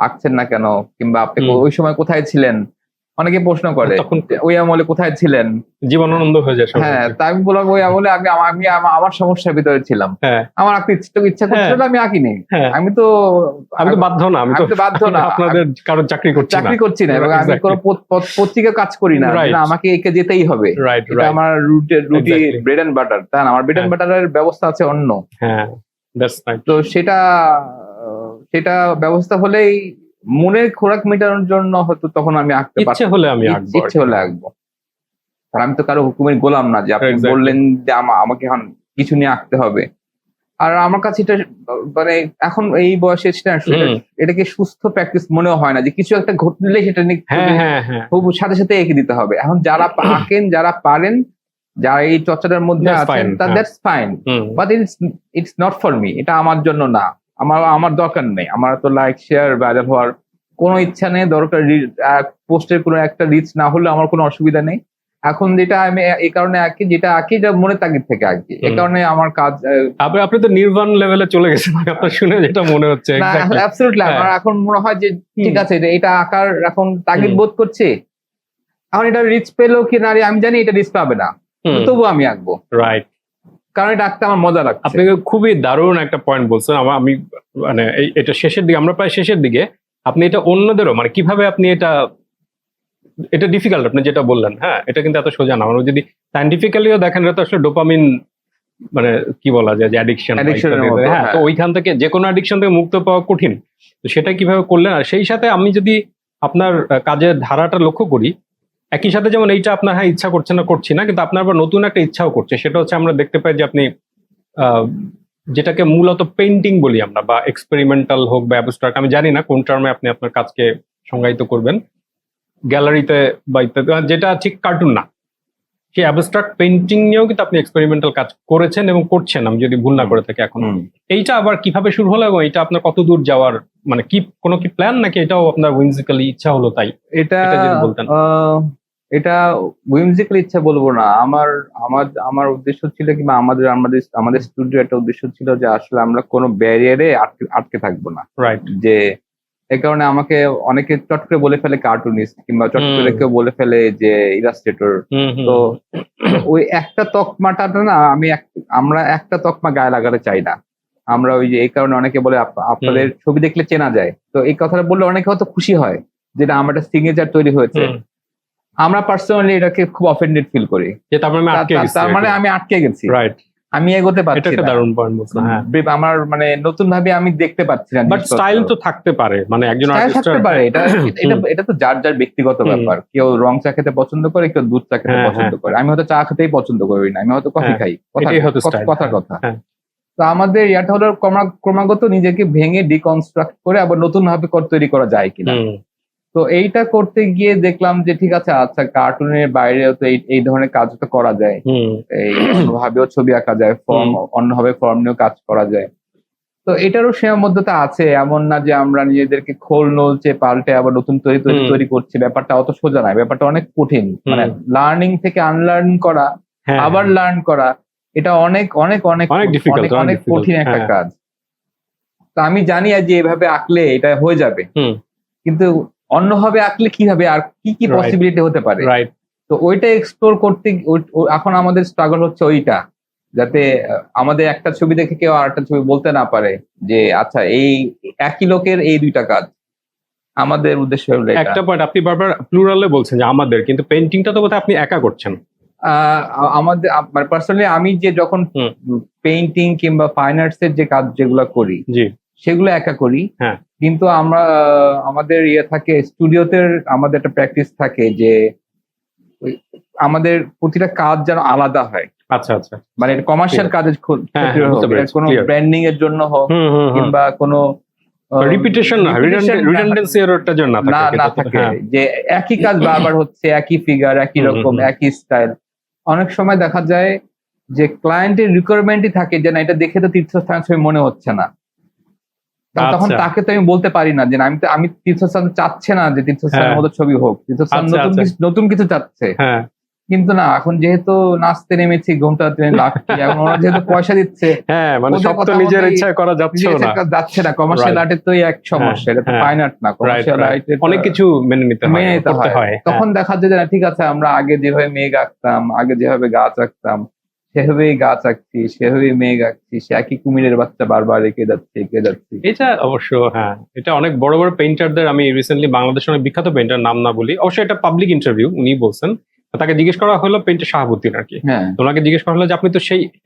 আঁকছেন না কেন, কিংবা আপনি হুম। ওই সময় কোথায় ছিলেন, অনেকে প্রশ্ন করে তখন যে ওই আমলে কোথায় ছিলেন। জীবনানন্দ হয়ে যায় সবাই। হ্যাঁ, তাই আমি বললাম ওই আমলে আমি আমার সমস্যার ভিতরে ছিলাম, হ্যাঁ, আমার আঁকতে ইচ্ছা করছিল হ্যাঁ, না, আমি আঁকিনি। হ্যাঁ, আমি তো আমি তো বাধ্য না, আমি আমি তো তো বাধ্য না, আপনাদের কারোর চাকরি করছি না। চাকরি করছি না, এবং আমি Exactly. কোনো পত্রিকা কাজ করি না যে Right. না, আমাকে এঁকে যেতেই হবে, রাইট, এটা রাইট, আমার রুটি Exactly. ব্রেড এন্ড বাটার, তা না, আমার ব্রেড এন্ড হ্যাঁ, বাটারের ব্যবস্থা আছে অন্য। হ্যাঁ, দ্যাটস রাইট। তো সেটা ব্যবস্থা হলেই মনের খোরাক মেটানোর জন্য হয়তো তখন আমি আঁকতে ইচ্ছে পারতাম, হলে আমি আঁকবো আর ইচ্ছে কি। হলে আঁকবো। আর আমি তো কারো হুকুমের গোলাম না যে আপনি Exactly. বললেন যে আমাকে এখন কিছু নিয়ে আঁকতে হবে। আর আমার কাছে এটা মানে এখন এই বয়সে হুম। এটাকে সুস্থ প্র্যাকটিস মনেও হয় না, যে কিছু একটা ঘটলে সেটা নিয়ে হ্যাঁ, হ্যাঁ, হ্যাঁ, খুব সাথে সাথে এঁকে দিতে হবে। এখন যারা আঁকেন, যারা পারেন, যারা এই চর্চাটার মধ্যে That's আছেন, fine, হ্যাঁ। That's fine, hmm, but it's not for me, এটা আমার জন্য না। আমার আমার দরকার নেই, আমার তো লাইক শেয়ার ভাইরাল হওয়ার কোনো ইচ্ছা নেই, দরকার পোস্টের কোনো একটা রিচ না হলে আমার কোনো অসুবিধা নেই। এখন যেটা আমি এই কারণে আঁকি, যেটা আঁকি এটা মনে তাগিদ থেকে আঁকি, এই হুম। কারণে আমার কাজ আপনি তো নির্বাণ লেভেলে চলে গেছেন আপনার শুনে যেটা মনে হচ্ছে। না, exactly. অ্যাবসলিউটলি হ্যাঁ। আমার এখন মনে হয় যে ঠিক আছে, এটা আঁকার এখন তাগিদ হুম। বোধ করছে। এখন এটা রিচ পেলো কি না আমি জানি এটা রিচ পাবে না, হুম। তবু আমি আঁকবো, রাইট। কারণ এটা আঁকতে আমার মজা লাগছে। আপনি খুবই দারুণ একটা পয়েন্ট বলছেন। আমি মানে এটা শেষের দিকে, আমরা প্রায় শেষের দিকে, আপনি এটা অন্যদেরও মানে কিভাবে আপনি এটা ডিফিকাল্ট আপনি যেটা বললেন, হ্যাঁ এটা কিন্তু এত সোজা না। আমরা যদি সায়েন্টিফিক্যালিও দেখেন, এটা তো আসলে ডোপামিন মানে কি বলা যায় যে অ্যাডিকশন, Addiction এর মতো, হ্যাঁ। তো হ্যাঁ। ওইখান থেকে যে কোনো অ্যাডিকশন থেকে মুক্ত পাওয়া কঠিন। তো সেটা কিভাবে করলেন? আর সেই সাথে আমি যদি আপনার কাজের ধারাটা লক্ষ্য করি, একই সাথে যেমন এইটা আপনার হ্যাঁ ইচ্ছা করছে না, করছি না, কিন্তু আপনার আবার নতুন একটা ইচ্ছাও করছে। সেটা হচ্ছে আমরা দেখতে পাই যে আপনি আহ, যেটাকে মূলত পেইন্টিং বলি আমরা, বা এক্সপেরিমেন্টাল হোক বা অ্যাবস্ট্রাক্ট, আমি জানি না কোন টার্মে আপনি আপনার কাজকে সংজ্ঞায়িত করবেন, গ্যালারিতে বা ইত্যাদি, যেটা ঠিক কার্টুন না, সেই অ্যাবস্ট্রাক্ট পেইন্টিং নিয়েও কিন্তু আপনি এক্সপেরিমেন্টাল কাজ করেছেন এবং করছেন, আমি যদি ভুল না করে থাকি এখন। হুম। এইটা আবার কিভাবে শুরু হলো এবং এটা আপনার কত দূর যাওয়ার মানে কোনো কি প্ল্যান, নাকি এটাও আপনার উইনজিক্যালি ইচ্ছা হলো তাই? এটা এটা যদি বলতেন। এটা উইমজিক্যাল ইচ্ছা বলবো না, আমার আমার আমার উদ্দেশ্য ছিল, কিংবা আমাদের আমাদের আমাদের স্টুডিও একটা উদ্দেশ্য ছিল যে আসলে আমরা কোনো ব্যারিয়ারে আটকে থাকবো না। রাইট। যে এই কারণে আমাকে অনেকে চট করে বলে ফেলে কার্টুনিস্ট, কিংবা চট করে হুম। কেউ বলে ফেলে যে ইলাস্ট্রেটর। তো ওই একটা তকমাটা না, আমরা একটা তকমা গায়ে লাগাতে চাই না। আমরা ওই যে এই কারণে অনেকে বলে আপনাদের ছবি দেখলে চেনা যায়, তো এই কথাটা বললে অনেকে হয়তো খুশি হয় যেটা আমার একটা সিগনেচার তৈরি হয়েছে। আমরা পার্সোনালি এটাকে খুব অফেন্ডেড ফিল করি, যে তার মানে আমি আটকে গেছি। তার মানে আমি আটকে গেছি, রাইট। আমি এগোতে এটা পারছি একটা না, দারুণ পয়েন্ট বলছেন। হ্যাঁ, আমার মানে নতুন ভাবে আমি দেখতে পাচ্ছি না। বাট স্টাইল তো থাকতে পারে, মানে একজন স্টাইল আর্টিস্টের থাকতে পারে, এটা তো যার যার ব্যক্তিগত হুম। ব্যাপার। কেউ রং চা খেতে পছন্দ করে, কেউ দুধ চা খেতে হ্যাঁ, পছন্দ করে। আমি হয়তো চা খেতেই পছন্দ করি না, আমি হয়তো কফি হ্যাঁ, খাই। এটাই হয়তো স্টাইল। কথা কথা। হ্যাঁ। তো আমাদের ইয়াটা হলো ক্রমাগত নিজেকে ভেঙে ডিকনস্ট্রাক্ট করে আবার নতুন ভাবে তৈরি করা যায় কিনা। হুম। তো এইটা করতে গিয়ে দেখলাম যে ঠিক আছে, আচ্ছা কার্টুনের বাইরেও তো এই ধরনের কাজ তো করা যায়, হুম। এই অন্যভাবেও ছবি আঁকা যায়, অন্যভাবে ফর্ম নিয়েও কাজ করা যায়। তো এটারও সীমাবদ্ধতা আছে, এমন না যে আমরা নিজেদেরকে খোল নলচে পাল্টে আবার নতুন তৈরি করছি। ব্যাপারটা অত সোজা নয়, ব্যাপারটা অনেক কঠিন। মানে লার্নিং থেকে আনলার্ন করা, হ্যাঁ, আবার লার্ন করা, এটা অনেক অনেক অনেক অনেক difficult, অনেক অনেক difficult, কঠিন একটা হ্যাঁ। কাজ। তো আমি জানি যে এভাবে আঁকলে এটা হয়ে যাবে, হুম। কিন্তু অন্যভাবে আঁকলে কিভাবে আর কি কি Right. পসিবিলিটি হতে পারে। রাইট। তো ওইটা এক্সপ্লোর করতে এখন আমাদের স্ট্রাগল হচ্ছে ওইটা, যাতে আমাদের একটা ছবি দেখে কেউ আর একটা ছবি বলতে না পারে যে আচ্ছা এই একই লোকের এই দুইটা কাজ। আমাদের উদ্দেশ্য হলো এটা। একটা পয়েন্ট আপনি বারবার প্লুরালে বলছেন যে আমাদের, কিন্তু পেইন্টিংটা তো বোধহয় আপনি একা করছেন। আমাদের পার্সোনালি আমি যে যখন হুম। পেইন্টিং কিংবা ফাইন আর্টস এর যে কাজ যেগুলো করি, জি। সেগুলো একা করি। হ্যাঁ। কিন্তু আমরা আমাদের থাকে স্টুডিওতে, আমাদের একটা প্র্যাকটিস থাকে যে আমাদের প্রতিটা কাজ যেন আলাদা হয়। আচ্ছা আচ্ছা। মানে কমার্শিয়াল কাজের হ্যাঁ, ক্ষেত্রে হোক, বুঝতে পেরেছি, কোনো clear. ব্র্যান্ডিং এর জন্য হোক, কিংবা কোনো রিপিটেশন না, রিডান্ডেন্সি এরটা যেন না থাকে, যে একই কাজ বারবার হচ্ছে, একই ফিগার, একই রকম, একই স্টাইল। অনেক সময় দেখা যায় যে ক্লায়েন্টের রিকোয়ারমেন্টই থাকে যে না এটা দেখে তো তীর্থস্থান ছবি মনে হচ্ছে না। তখন তাকে তো আমি বলতে পারি না যে আমি তীর্থস্থান চাচ্ছে না যে তীর্থস্থানের মতো ছবি হোক, তীর্থস্থান নতুন কিছু চাচ্ছে। কিন্তু না, এখন যেহেতু নাচতে নেমেছি, ঘুমটা লাগছে, এখন ওরা যেহেতু পয়সা দিচ্ছে, মানে সব তো নিজের ইচ্ছায় করা যাচ্ছে না। কমার্শিয়াল আর্টের তো এক সমস্যা, এটা তো ফাইন আর্ট না, কমার্শিয়াল আর্টের অনেক কিছু মেনে নিতে হয়। তখন দেখা যায় যে না ঠিক আছে, আমরা আগে যেভাবে মেঘ আঁকতাম, আগে যেভাবে গাছ আঁকতাম, সেভাবেই গাছ আঁকছি, সেভাবেই মেঘ আঁকছি, সে একই কুমিরের বাচ্চা বারবার এঁকে যাচ্ছে। এটা অবশ্য হ্যাঁ, এটা অনেক বড় বড় পেইন্টারদের, আমি রিসেন্টলি বাংলাদেশের অনেক বিখ্যাত পেইন্টার, নাম না বলি, অবশ্যই এটা পাবলিক ইন্টারভিউ, উনি বলছেন, তাকে জিজ্ঞেস করা হলো পেইন্টার শাহাবুদ্দিন আর কি, ওনাকে জিজ্ঞেস করা হলো যে আপনি তো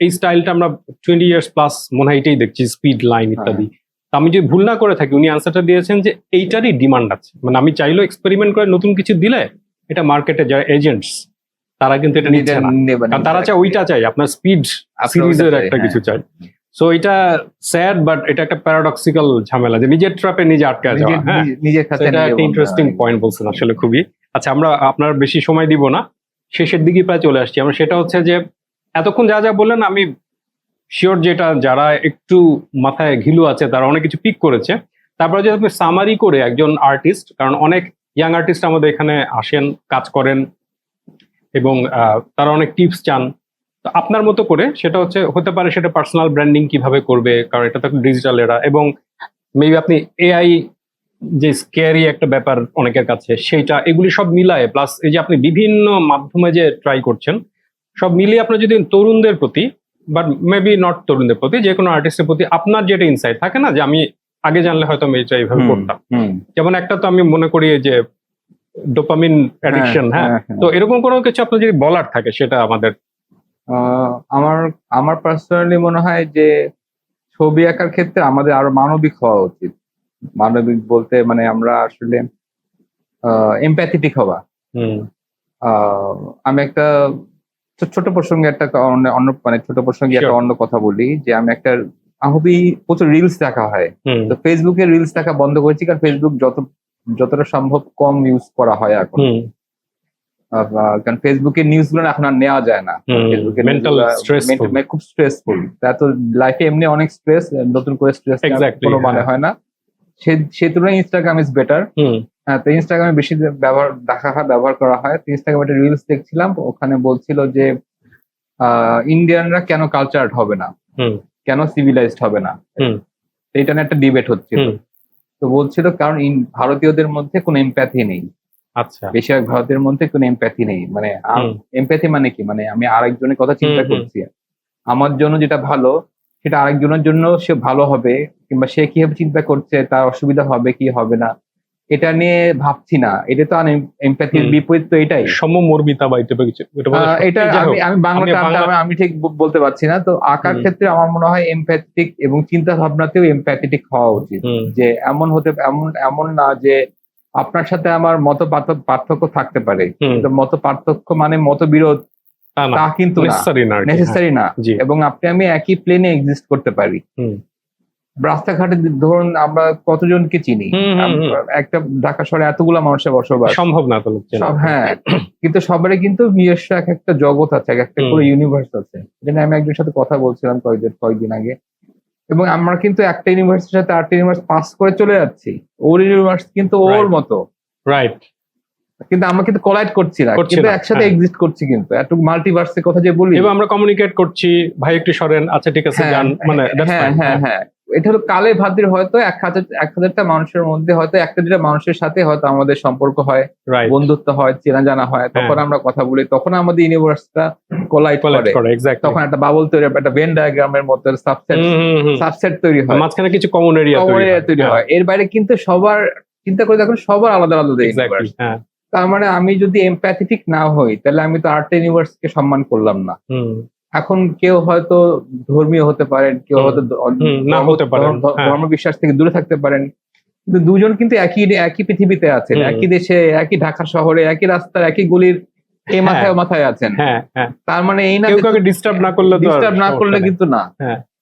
এই স্টাইলটা আমরা 20 ইয়ার্স প্লাস মনে হয় এটাই দেখছি, স্পিড লাইন ইত্যাদি। আমি যদি ভুল না করে থাকি, উনি আনসারটা দিয়েছেন যে এইটারই ডিমান্ড আছে, মানে আমি চাইলেও এক্সপেরিমেন্ট করে নতুন কিছু দিলে এটা মার্কেটে যারা এজেন্টস তারা কিন্তু এটা নিচ্ছে না, কারণ তারা চায় ওইটা চাই, আপনার স্পিড সিরিজের একটা কিছু চাই। সো এটা স্যাড, বাট এটা একটা প্যারাডক্সিক্যাল ঝামেলা যে নিজের ট্র্যাপে নিজে আটকে যাওয়া। হ্যাঁ, এটা একটা ইন্টারেস্টিং পয়েন্ট বলছেন আসলে খুবই। আচ্ছা, আমরা আপনার বেশি সময় দিব না, শেষের দিকে প্রায় চলে আসছি আমরা। সেটা হচ্ছে যে এতক্ষণ যা যা বললেন আমি শিওর যেটা যারা একটু মাথায় ঘিলু আছে তারা অনেক কিছু পিক করেছে। তারপরে যদি আপনি সামারি করে একজন আর্টিস্ট, কারণ অনেক ইয়াং আর্টিস্ট আমাদের এখানে আসেন, কাজ করেন এবং তারা অনেক টিপস চান। তো আপনার মতো করে সেটা হতে পারে সেটা পার্সোনাল ব্র্যান্ডিং কিভাবে করবে, কারণ এটা তো ডিজিটাল এরা, এবং মেবি আপনি এআই যে স্কেয়ারি একটা ব্যাপার অনেকের কাছে সেইটা, এগুলি সব মিলায়, প্লাস এই যে আপনি বিভিন্ন মাধ্যমে যে ট্রাই করছেন, সব মিলিয়ে আপনার যদি তরুণদের প্রতি, বাট মেবি নট তরুণদের প্রতি, যে কোনো আর্টিস্টের প্রতি আপনার যেটা ইনসাইট থাকে না, যে আমি আগে জানলে হয়তো আমি এটা এইভাবে করতাম। যেমন একটা তো আমি মনে করি যে ডোপামিন অ্যাডিকশন, হ্যাঁ, তো এরকম কোনো কিছু আপনার যদি বলার থাকে সেটা আমাদের। আমার আমার পার্সোনালি মনে হয় যে ছবি আঁকার ক্ষেত্রে আমাদের আরো মানবিক হওয়া উচিত। মানবিক বলতে মানে আমরা আসলে এমপ্যাথেটিক হওয়া। আমি একটা ছোট প্রসঙ্গে একটা অন্য মানে ছোট প্রসঙ্গে একটা অন্য কথা বলি, যে আমি একটা খুবই প্রচুর রিলস দেখা হয়, তো ফেসবুকে রিলস দেখা বন্ধ করেছি, কারণ ফেসবুক যতটা সম্ভব কম ইউজ করা হয় এখন। কারণ ফেসবুকের নিউজ গুলো এখন আর নেওয়া যায় না, খুব স্ট্রেসফুল। এত লাইফে এমনি অনেক স্ট্রেস, নতুন করে স্ট্রেস কোনো মানে হয় না। সে তুলনায় ইনস্টাগ্রাম ইজ বেটার। তো ইনস্টাগ্রামে বেশি ব্যবহার করা হয়। তো ইনস্টাগ্রামে একটা রিলস দেখছিলাম, ওখানে বলছিল যে ইন্ডিয়ানরা কেন কালচার্ড হবে না, কেন সিভিলাইজড হবে না, এটা নিয়ে একটা ডিবেট হচ্ছিল। তো বলছিল কারণ ভারতীয়দের মধ্যে কোনো এমপ্যাথি নেই। আচ্ছা, বেশিরভাগ ভারতের মধ্যে কোনো এমপ্যাথি নেই। মানে এমপ্যাথি মানে কি, মানে আমি আরেকজনের কথা চিন্তা করছি, আমার জন্য যেটা ভালো সেটা আরেকজনের জন্য সে ভালো হবে, কিংবা সে কিভাবে চিন্তা করছে, তার অসুবিধা হবে কি হবে না, এটা নিয়ে ভাবছি না। এটা তো এমপ্যাথির বিপরীত, তো এটাই সমমর্মিতা বা এটা আমি বাংলাটা আমি ঠিক বলতে পারছি না। তো আঁকার ক্ষেত্রে আমার মনে হয় এমপ্যাথেটিক এবং চিন্তা ভাবনাতেও এমপ্যাথেটিক হওয়া উচিত। যে এমন না যে আপনার সাথে আমার মত পার্থক্য থাকতে পারে, কিন্তু মত পার্থক্য মানে মতবিরোধ তা কিন্তু নেসেসারি না, এবং আমি একই প্লেনে এক্সিস্ট করতে পারি। রাস্তাঘাটে ধরুন আমরা কতজনকে চিনি, একটা ঢাকা শহরে এতগুলা মানুষের বসবাস সম্ভব না তো। হ্যাঁ, কিন্তু সবারই কিন্তু নিজস্ব এক একটা জগৎ আছে, এক একটা পুরো ইউনিভার্স আছে। যেটা আমি একজনের সাথে কথা বলছিলাম কয়েকদিন আগে, এবং আমরা কিন্তু একটা ইউনিভার্সের সাথে আরেকটা ইউনিভার্স পাস করে চলে যাচ্ছি। ওর ইউনিভার্স কিন্তু ওর মতো, রাইট, কিন্তু আমরা কিন্তু কোলাইড করছি না, কিন্তু একসাথে এক্সিস্ট করছি। কিন্তু একটু মাল্টিভার্সের কথা যে বলি, এবং আমরা কমিউনিকেট করছি, ভাই একটু সরেন, আচ্ছা ঠিক আছে গান, মানে হ্যাঁ, এটা হলো কালে ভাদ্রে হয়তো 1000টা মানুষের মধ্যে হয়তো একটা দুটা মানুষের সাথে হয়তো আমাদের সম্পর্ক হয়, বন্ধুত্ব হয়, চেনা জানা হয়, তখন আমরা কথা বলি, তখন আমাদের ইউনিভার্সটা কোলাইড করে। তখন একটা বাবল তৈরি হয়, একটা ভেন ডায়াগ্রামের মতো সাবসেট তৈরি হয়, মাঝখানে কিছু কমন এরিয়া তৈরি হয়। এর বাইরে কিন্তু সবার চিন্তা করে দেখুন, সবার আলাদা আলাদা ইউনিভার্স। তার মানে আমি যদি এমপ্যাথেটিক না হই, তাহলে আমি তো আর্ট ইউনিভার্সকে সম্মান করলাম না। এখন কেউ হয়তো ধর্মীয় হতে পারেন, কেউ হয়তো ধর্ম বিশ্বাস থেকে দূরে থাকতে পারেন, কিন্তু দুজন কিন্তু একই পৃথিবীতে আছেন, একই দেশে, একই ঢাকা শহরে, একই রাস্তার, একই গলির এই মাথায় আছেন। তার মানে এই না ডিস্টার্ব না করলে কিন্তু না।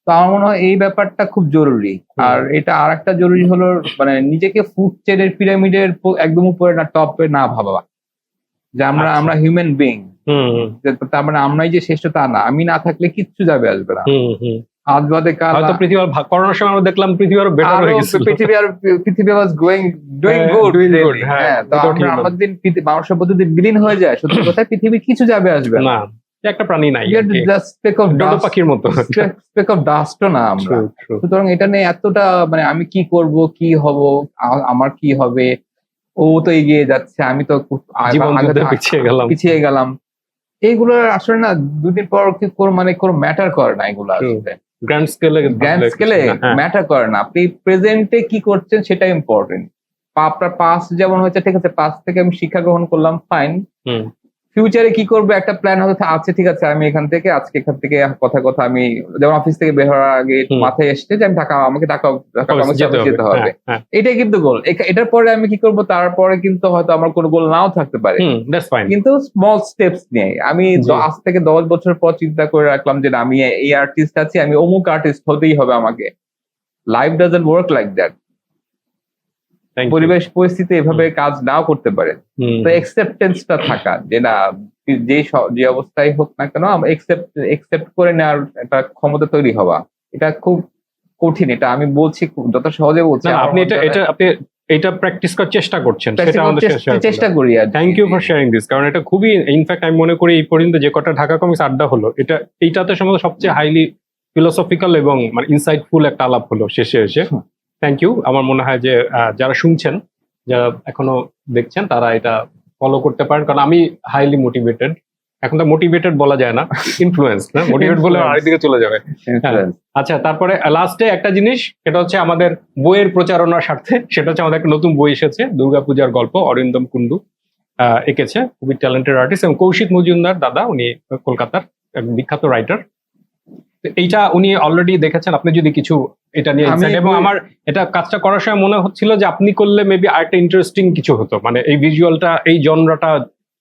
তো আমার মনে হয় এই ব্যাপারটা খুব জরুরি। আর এটা আর একটা জরুরি হলো, মানে নিজেকে ফুড চেনের পিরামিডের একদম উপরে না, টপে না ভাবা, যে আমরা হিউম্যান বিং। তার মানে আমরাই যে শ্রেষ্ঠ তা না, আমি না থাকলে কিচ্ছু যাবে আসবে না। আজ বাদে কাল হয়তো পৃথিবীর করোনার সময় আমরা দেখলাম পৃথিবী আরো বেটার হয়ে গেছে, পৃথিবী ওয়াজ ডুইং গুড। হ্যাঁ, তো আমাদের মানুষের প্রতি বিলীন হয়ে যায়, সত্যি কথা পৃথিবী কিছু যাবে আসবে না, একটা প্রাণী নাই, জাস্ট স্পেক অফ পাখির মতো, স্পেক অফ ডাস্টও না আমরা। সুতরাং এটা নিয়ে এতটা মানে আমি কি করব, কি হব, আমার কি হবে, ও তো এগিয়ে যাচ্ছে, আমি তো পিছিয়ে গেলাম, এইগুলো আসলে না দুদিন পর মানে কোনো ম্যাটার করে না। এগুলো আসলে গ্র্যান্ড স্কেলে ম্যাটার করে না। আপনি প্রেজেন্টে কি করছেন সেটা ইম্পর্টেন্ট। আপনার পাস্ট যেমন হয়েছে, ঠিক আছে, পাস্ট থেকে আমি শিক্ষা গ্রহণ করলাম, ফাইন। ফিউচারে কি করবো একটা প্ল্যান হতে আছে, ঠিক আছে, আমি এখান থেকে কথা আমি যেমন অফিস থেকে বের হওয়ার আগে মাথায় এসছে যে আমি আমাকে ঢাকা যেতে হবে, এটাই কিন্তু গোল। এটার পরে আমি কি করবো, তারপরে কিন্তু হয়তো আমার কোনো গোল নাও থাকতে পারে, কিন্তু স্মল স্টেপস নিয়ে আমি আজ থেকে 10 বছর পর চিন্তা করে রাখলাম যে আমি এই আর্টিস্ট আছি, আমি অমুক আর্টিস্ট হতেই হবে আমাকে। Life doesn't work like that. Thank you. পরিবেশ পরিস্থিতি এভাবে কাজ নাও করতে পারে। হুম, তো একসেপ্টেন্সটা থাকা যে না, যে অবস্থায় হোক না কেন আমরা একসেপ্ট করে নেওয়ার একটা ক্ষমতা তৈরি হওয়া, এটা খুব কঠিন। এটা আমি বলছি যত সহজে বলছি, না, আপনি এটা প্র্যাকটিস করার চেষ্টা করছেন, সেটা আমাদের চেষ্টা করি আর thank you for sharing this, কারণ এটা খুবই ইনফ্যাক্ট আমি মনে করি এই পর্যন্ত যে কটা ঢাকা কমিক্স আড্ডা হলো এইটাতে সম্ভবত সবচেয়ে হাইলি ফিলোসফিক্যাল এবং মানে ইনসাইটফুল একটা আলাপ হলো শেষে এসে। Thank you. আমার মনে হয় যে যারা শুনছেন, যারা এখনো দেখছেন, তারা এটা ফলো করতে পারেন, কারণ আমি হাইলি মোটিভেটেড। এখন তো মোটিভেটেড বলা যায় না, ইনফ্লুয়েন্স না, মোটিভেট বলে আরেকদিকে চলে যাবে। আচ্ছা, তারপরে লাস্টে একটা জিনিস, সেটা হচ্ছে আমাদের বইয়ের প্রচারণার স্বার্থে, সেটা হচ্ছে আমাদের একটা নতুন বই এসেছে, দুর্গাপূজার গল্প, অরিন্দম কুন্ডু এঁকেছে, খুবই ট্যালেন্টেড আর্টিস্ট, এবং কৌশিক মজুমদার দাদা, উনি কলকাতার এক বিখ্যাত রাইটার। এইটা উনি অলরেডি দেখেছেন, আপনি যদি কিছু এটা নিয়ে এবং আমার এটা কাজটা করার সময় মনে হচ্ছিল যে আপনি করলে মেবি আরেকটা ইন্টারেস্টিং কিছু হতো, মানে এই ভিজুয়ালটা, এই জনরাটা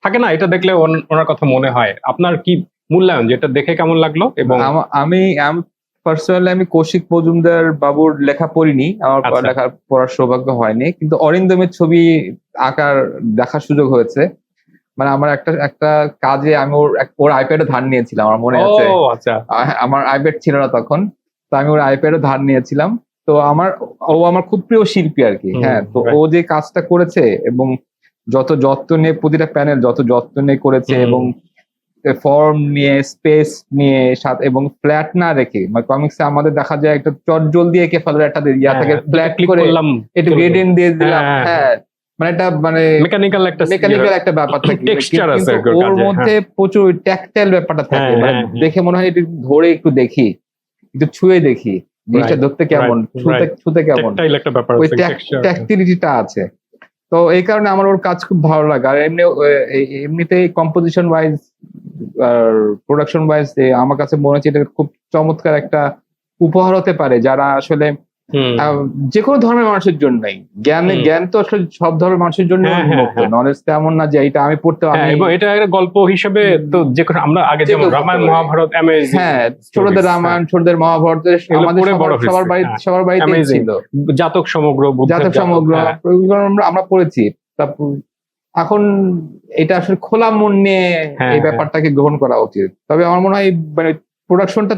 থাকে না, এটা দেখলে ওনার কথা মনে হয়। আপনার কি মূল্যায়ন, যেটা দেখে কেমন লাগলো? এবং আমি পার্সোনালি আমি কৌশিক মজুমদার বাবুর লেখা পড়িনি, আমার লেখা পড়ার সৌভাগ্য হয়নি, কিন্তু অরিন্দমের ছবি আঁকার দেখার সুযোগ হয়েছে। মানে আমার একটা কাজে আমি ওর আইপ্যাডে ধার নিয়েছিলাম, আমার মনে আছে। আমার আইপ্যাড ছিল না তখন, তো আমি ওর আইপ্যাডে ধার নিয়েছিলাম। তো ও আমার খুব প্রিয় শিল্পী আর কি। হ্যাঁ, তো ও যে কাজটা করেছে এবং যত যত্ন নিয়ে প্রতিটা প্যানেল যত যত্ন নিয়ে করেছে, এবং ফর্ম নিয়ে, স্পেস নিয়ে, এবং ফ্ল্যাট না রেখে, মানে কমিক্সে আমাদের দেখা যায় একটা চটজলদি এঁকে ফেলার একটা ইয়া থাকে, ফ্ল্যাট করে একটু গ্রেডিয়েন্ট দিয়ে দিলাম। হ্যাঁ, মানে এটা মানে মেকানিক্যাল একটা ব্যাপার থাকে, ওর মধ্যে প্রচুর ট্যাকটাইল ব্যাপারটা থাকে। মানে দেখে মনে হয় একটু ধরে একটু দেখি, একটু ছুঁয়ে দেখি জিনিসটা ধরতে কেমন, ছুঁতে কেমন, ওই ট্যাকটিলিটিটা আছে। তো এই কারণে আমার ওর কাজ খুব ভালো লাগে। আর এমনিতে কম্পোজিশন ওয়াইজ আর প্রোডাকশন ওয়াইজ আমার কাছে মনে হচ্ছে এটা খুব চমৎকার একটা উপহার হতে পারে, যারা আসলে যে কোনো ধর্মের মানুষের জন্যই। জ্ঞান তো আসলে সব ধর্মের মানুষের জন্য উন্মুক্ত, নলেজ তেমন না যে এটা আমি পড়তে পারি। এবং এটা একটা গল্প হিসেবে তো যে আমরা আগে যেমন রামায়ণ মহাভারত, হ্যাঁ, ছোটদের রামায়ণ, ছোটদের মহাভারত আমাদের সবার বাড়িতে ছিল। জাতক সমগ্র আমরা পড়েছি। তারপর এখন এটা আসলে খোলা মন নিয়ে এই ব্যাপারটাকে গ্রহণ করা উচিত। তবে আমার মনে হয় মানে প্রোডাকশনটা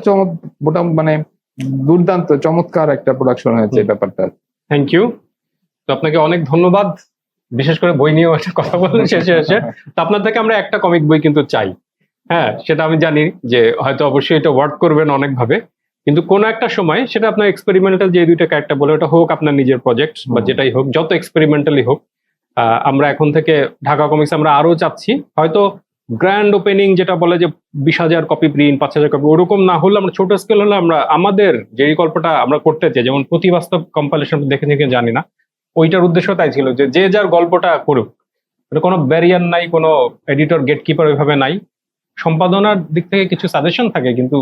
মানে দুর্দান্ত চমৎকার একটা প্রোডাকশন হয়েছে ব্যাপারটা। Thank you. তো আপনাকে অনেক ধন্যবাদ, বিশেষ করে বই নিয়েও একটা কথা বললেন শেষে এসে। তো আপনার থেকে আমরা একটা কমিক বই কিন্তু চাই। হ্যাঁ, সেটা আমি জানি যে হয়তো অবশ্যই এটা ওয়ার্ক করবেন অনেক ভাবে, কিন্তু কোন একটা সময় সেটা আপনার এক্সপেরিমেন্টাল যে দুইটা ক্যারেক্টার বলে, ওটা হোক আপনার নিজের প্রজেক্ট বা যেটাই হোক, যত এক্সপেরিমেন্টালি হোক, আমরা এখন থেকে ঢাকা কমিক্স আমরা আরো চাচ্ছি, হয়তো গ্র্যান্ড ওপেনিং যেটা বলে যে 20,000 কপি প্রিন্ট, 5,000 কপি, ওরকম না হলে আমরা ছোট স্কেল হলে আমরা আমাদের যে গল্পটা আমরা করতে চাই, যেমন প্রতিবাস্তব কম্পাইলেশন দেখে জানি না, ওইটার উদ্দেশ্য তাই ছিল যে যার গল্পটা করুক, মানে কোনো ব্যারিয়ার নাই, কোনো এডিটর গেটকিপার ওইভাবে নাই। সম্পাদনার দিক থেকে কিছু সাজেশন থাকে, কিন্তু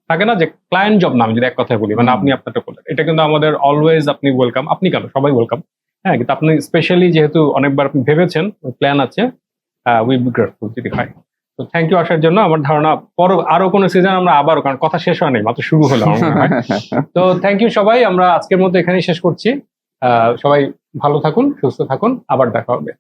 থাকে না যে ক্লায়েন্ট জব না, আমি যদি এক কথায় বলি, মানে আপনি আপনারটা করলেন, এটা কিন্তু আমাদের অলওয়েজ আপনি ওয়েলকাম। আপনি কেন, সবাই ওয়েলকাম। হ্যাঁ, কিন্তু আপনি স্পেশালি যেহেতু অনেকবার আপনি ভেবেছেন, প্ল্যান আছে, উই বি গ্রেটফুল যদি হয়। তো থ্যাংক ইউ আসার জন্য। আমার ধারণা আরো কোনো সিজন আমরা আবারও, কারণ কথা শেষ হয় নাই, মাত্র শুরু হলো আমার মনে হয়। তো থ্যাংক ইউ সবাই, আমরা আজকের মতো এখানেই শেষ করছি। সবাই ভালো থাকুন, সুস্থ থাকুন, আবার দেখা হবে।